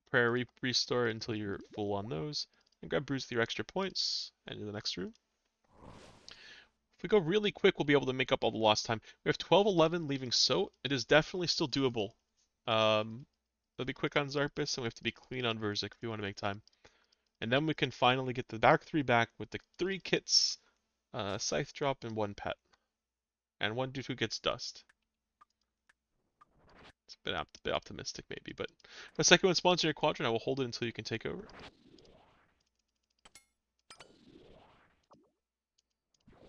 prayer restore until you're full on those, and grab bruise with your extra points, and in the next room. If we go really quick, we'll be able to make up all the lost time. We have 12:11 leaving Soat. It is definitely still doable. We'll be quick on Zarpus, and we have to be clean on Verzik if we want to make time. And then we can finally get the back 3 back with the 3 kits, Scythe drop, and 1 pet. And 1 dude who gets dust. It's a bit optimistic maybe, but if a second one spawns in your quadrant, I will hold it until you can take over.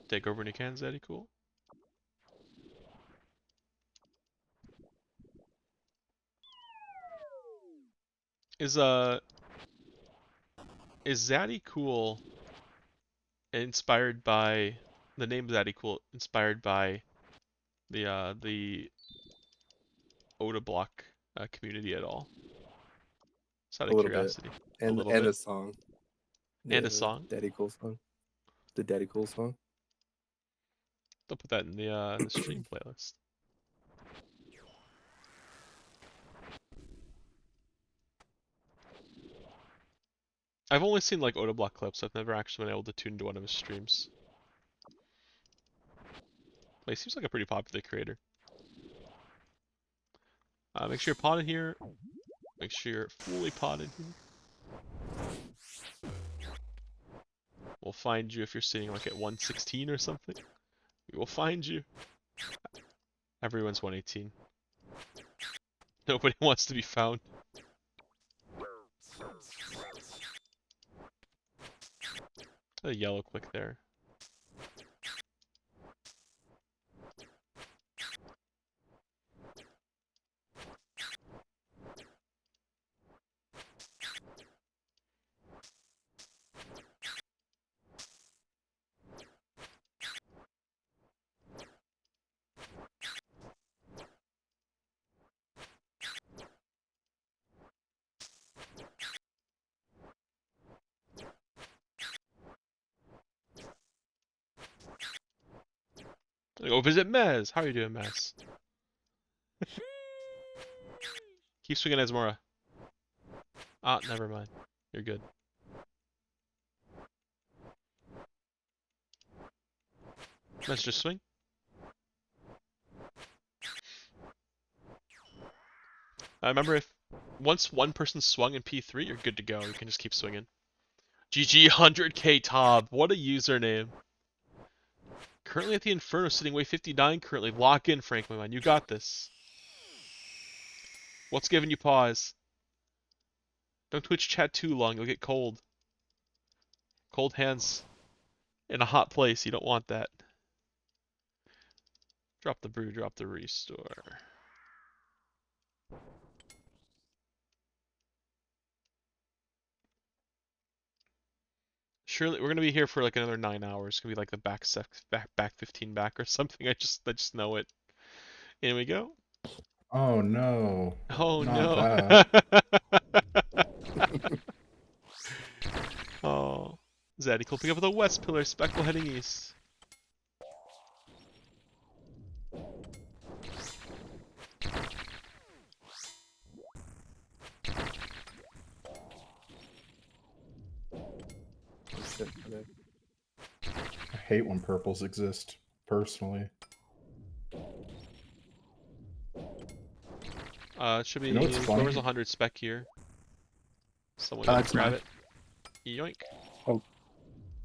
Take over when you can, Zeddy, cool. Is Zaddy Cool inspired by the name Zaddy Cool inspired by the Oda Block community at all? Just out A of little bit. curiosity. And little and bit. a song. And The a song? Daddy Cool song. The Daddy Cool song. They'll put that in the stream playlist. I've only seen like Oda Block clips. I've never actually been able to tune into one of his streams. But he seems like a pretty popular creator. Make sure you're potted here. Make sure you're fully potted here. We'll find you if you're sitting like at 116 or something. We will find you. Everyone's 118. Nobody wants to be found. A yellow click there. Go visit Mez. How are you doing, Mez? Keep swinging, Esmora. Ah, never mind. You're good. Let's just swing. Remember, if once one person swung in P3, you're good to go. You can just keep swinging. GG 100k Tob. What a username. Currently at the Inferno, sitting way 59 currently. Lock in, Frank, my man. You got this. What's giving you pause? Don't Twitch chat too long. You'll get cold. Cold hands in a hot place. You don't want that. Drop the brew, drop the restore. Surely we're gonna be here for like another 9 hours. It's gonna be like the back 15 back or something. I just know it. In we go. Oh no. Oh Not no. Oh. Zaddy cool. Pick up the west pillar. Speckle heading east. I hate when purples exist, personally. It should be You know what's funny? whoever's 100 spec here. Someone It's grab mine. it. Yoink. Oh.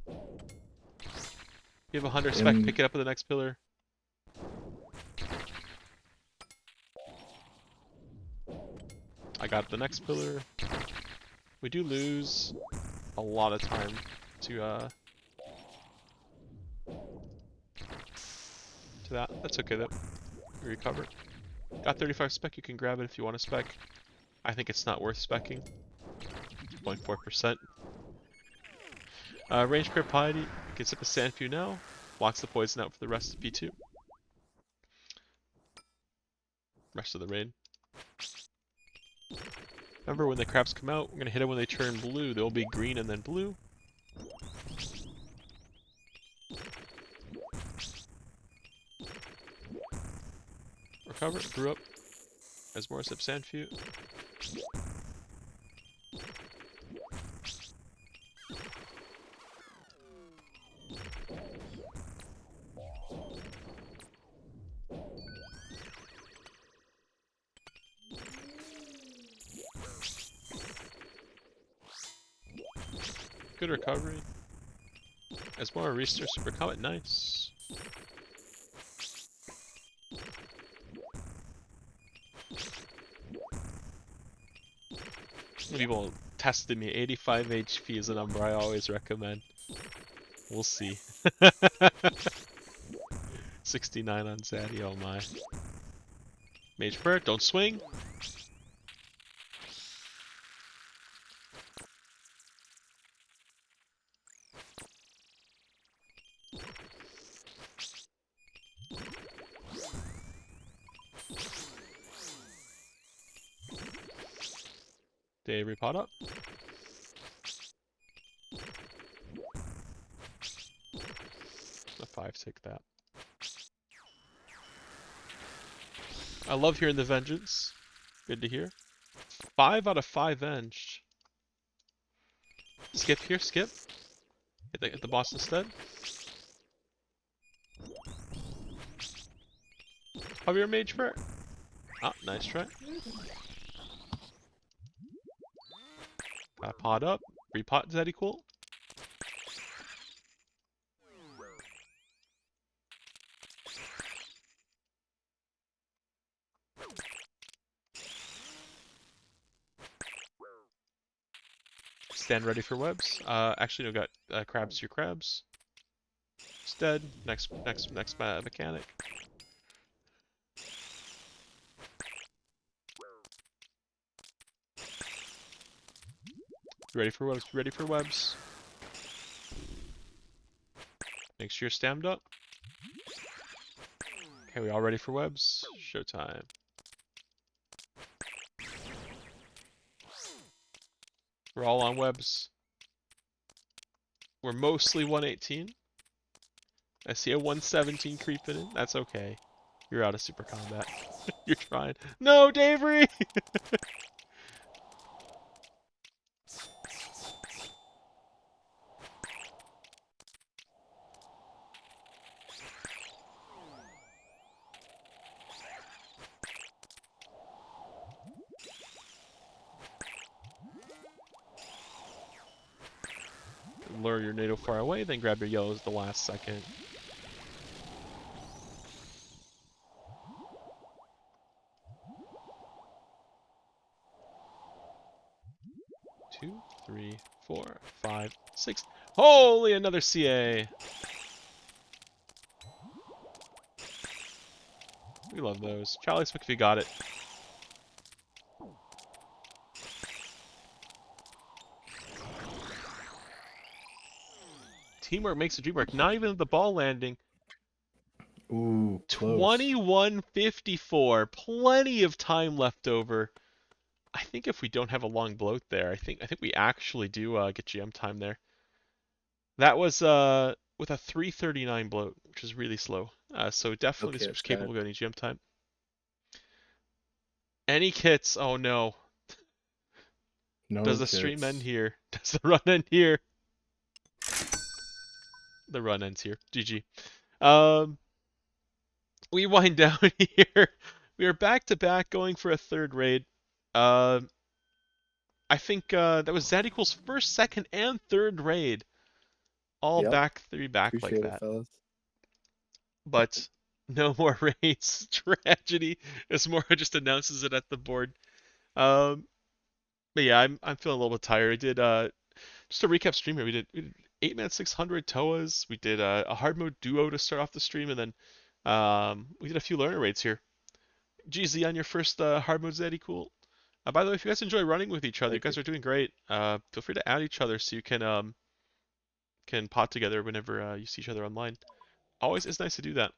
You have 100 spec, In- pick it up at the next pillar. I got the next pillar. We do lose a lot of time. to that. That's okay though. We recover. Got 35 spec, you can grab it if you want to spec. I think it's not worth specking. 0.4%. Range Crit Piety, you can sip a Sand Few now. Blocks the poison out for the rest of V2. Rest of the raid. Remember, when the crabs come out, we're going to hit them when they turn blue. They'll be green and then blue. Recover, brew up. As more sip Sand Few. Good recovery. As more restore Super Comet, nice. People tested me. 85 HP is a number I always recommend. We'll see. 69 on Zaddy, oh my. Mage Prayer, don't swing. Day repot up. The 5 take that. I love hearing the vengeance. Good to hear. 5 out of 5 venged. Skip here, skip. Hit the boss instead. Have your mage prayer. Ah, nice try. Pot up. Repot, is that equal? Stand ready for webs. Actually, no, got crabs. Your crabs. It's dead. Next mechanic. Ready for webs. Ready for webs. Make sure you're stammed up. Okay, we all ready for webs? Showtime. We're all on webs. We're mostly 118. I see a 117 creeping in. That's okay. You're out of super combat. You're trying. No, Davery! Lure your NATO far away, then grab your yellows at the last second. Two, three, 4, 5, 6. Holy, another CA! We love those. Charlie Swick if you got it. Teamwork makes the dream work. Not even the ball landing. Ooh, close. 21:54. Plenty of time left over. I think if we don't have a long bloat there, I think we actually do get GM time there. That was with a 3:39 bloat, which is really slow. So definitely Okay, this was that's capable of getting GM time. Any kits? Oh no. No Does the kits. stream end here? Does the run end here? The run ends here. GG. We wind down here. We are back to back going for a third raid. I think that was Z equals first, second, and third raid. All Yep. back like Appreciate it, that. fellas. But no more raids. Tragedy. As Mora just announces it at the board. But yeah, I'm feeling a little bit tired. I did just to recap stream here. We did 8-man 600 Toas. We did a hard mode duo to start off the stream, and then we did a few learner raids here. GZ on your first hard mode Zeddy, cool. By the way, if you guys enjoy running with each other, you Thank guys you. are doing great. Feel free to add each other so you can pot together whenever you see each other online. Always is nice to do that.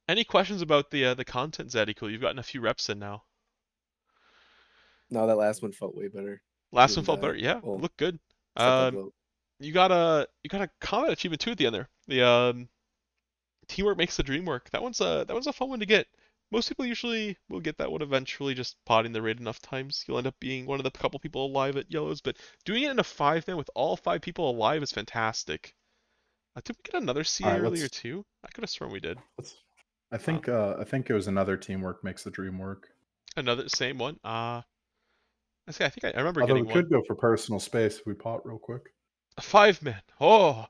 Any questions about the content, Zeddy? Cool. You've gotten a few reps in now. No, that last one felt way better. Last one Didn't felt better. Yeah, it well, looked good. set that bloat. You got a combat achievement too at the end there. The teamwork makes the dream work. That one's a fun one to get. Most people usually will get that one eventually, just potting the raid enough times. You'll end up being one of the couple people alive at Yellows, but doing it in a 5-man with all 5 people alive is fantastic. Did we get another CA All right, earlier too? I could have sworn we did. I think it was another teamwork makes the dream work. Another same one. I think I remember Although we getting one. could go for personal space if we pot real quick. A 5-man. Oh,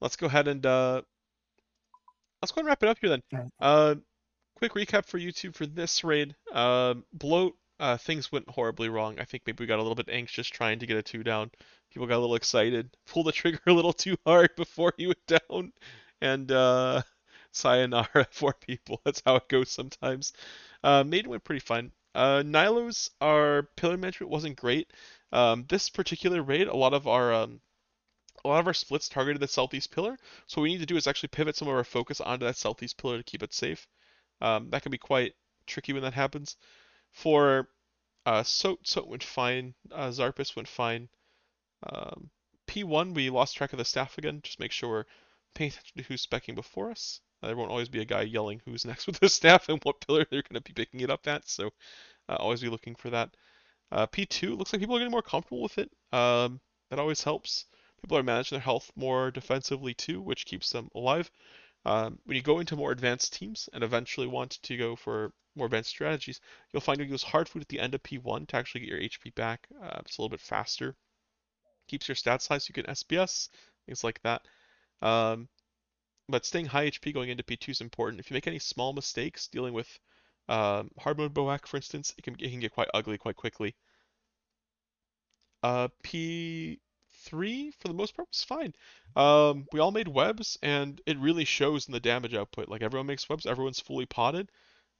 let's go ahead and wrap it up here then. Quick recap for YouTube for this raid. Bloat, things went horribly wrong. I think maybe we got a little bit anxious trying to get a 2 down. People got a little excited, pulled the trigger a little too hard before he went down, and sayonara for people. That's how it goes sometimes. Maiden went pretty fine. Nilo's, our pillar management wasn't great. This particular raid, a lot of our splits targeted the southeast pillar. So what we need to do is actually pivot some of our focus onto that southeast pillar to keep it safe. That can be quite tricky when that happens. For Soat went fine. Zarpus went fine. P1, we lost track of the staff again. Just make sure we're paying attention to who's specking before us. There won't always be a guy yelling who's next with the staff and what pillar they're going to be picking it up at. So always be looking for that. P2, looks like people are getting more comfortable with it. That always helps. People are managing their health more defensively too, which keeps them alive. When you go into more advanced teams and eventually want to go for more advanced strategies, you'll find you use hard food at the end of P1 to actually get your HP back. It's a little bit faster. Keeps your stats high so you can SBS, things like that. But staying high HP going into P2 is important. If you make any small mistakes dealing with hard mode Boak, for instance, it can get quite ugly quite quickly. P3 for the most part was fine. We all made webs, and it really shows in the damage output. Like everyone makes webs, everyone's fully potted.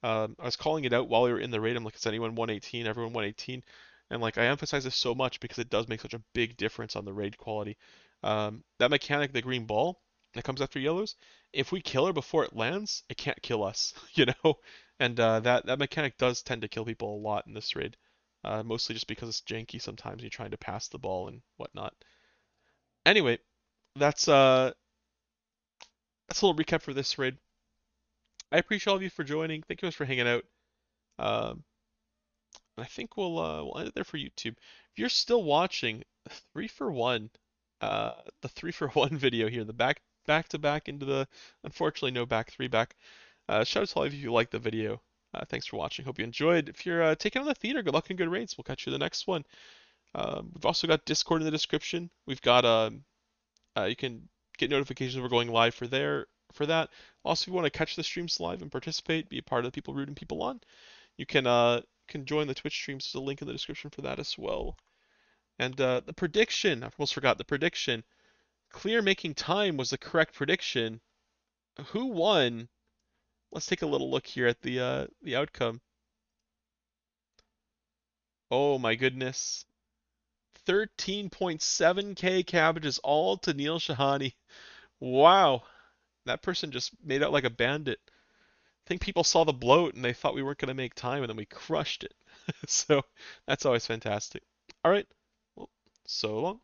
I was calling it out while we were in the raid. I'm like, is anyone 118? Everyone 118. And like I emphasize this so much because it does make such a big difference on the raid quality. That mechanic, the green ball that comes after yellows, if we kill her before it lands, it can't kill us, you know? And that mechanic does tend to kill people a lot in this raid. Mostly just because it's janky sometimes you're trying to pass the ball and whatnot. Anyway, that's a little recap for this raid. I appreciate all of you for joining. Thank you guys for hanging out. And I think we'll end it there for YouTube. If you're still watching, 3 for 1, the 3 for 1 video here, the back to back into the, unfortunately no back 3 back. Shout out to all of you who liked the video. Thanks for watching. Hope you enjoyed. If you're taking on the theater, good luck and good raids. We'll catch you in the next one. We've also got Discord in the description. We've got you can get notifications when we're going live for that. Also, if you want to catch the streams live and participate, be a part of the people rooting people on, you can join the Twitch streams. There's a link in the description for that as well. And the prediction, I almost forgot the prediction. Clear making time was the correct prediction. Who won? Let's take a little look here at the outcome. Oh my goodness. 13.7k cabbages all to Neil Shahani. Wow. That person just made out like a bandit. I think people saw the bloat and they thought we weren't going to make time and then we crushed it. So that's always fantastic. All right. Well, so long.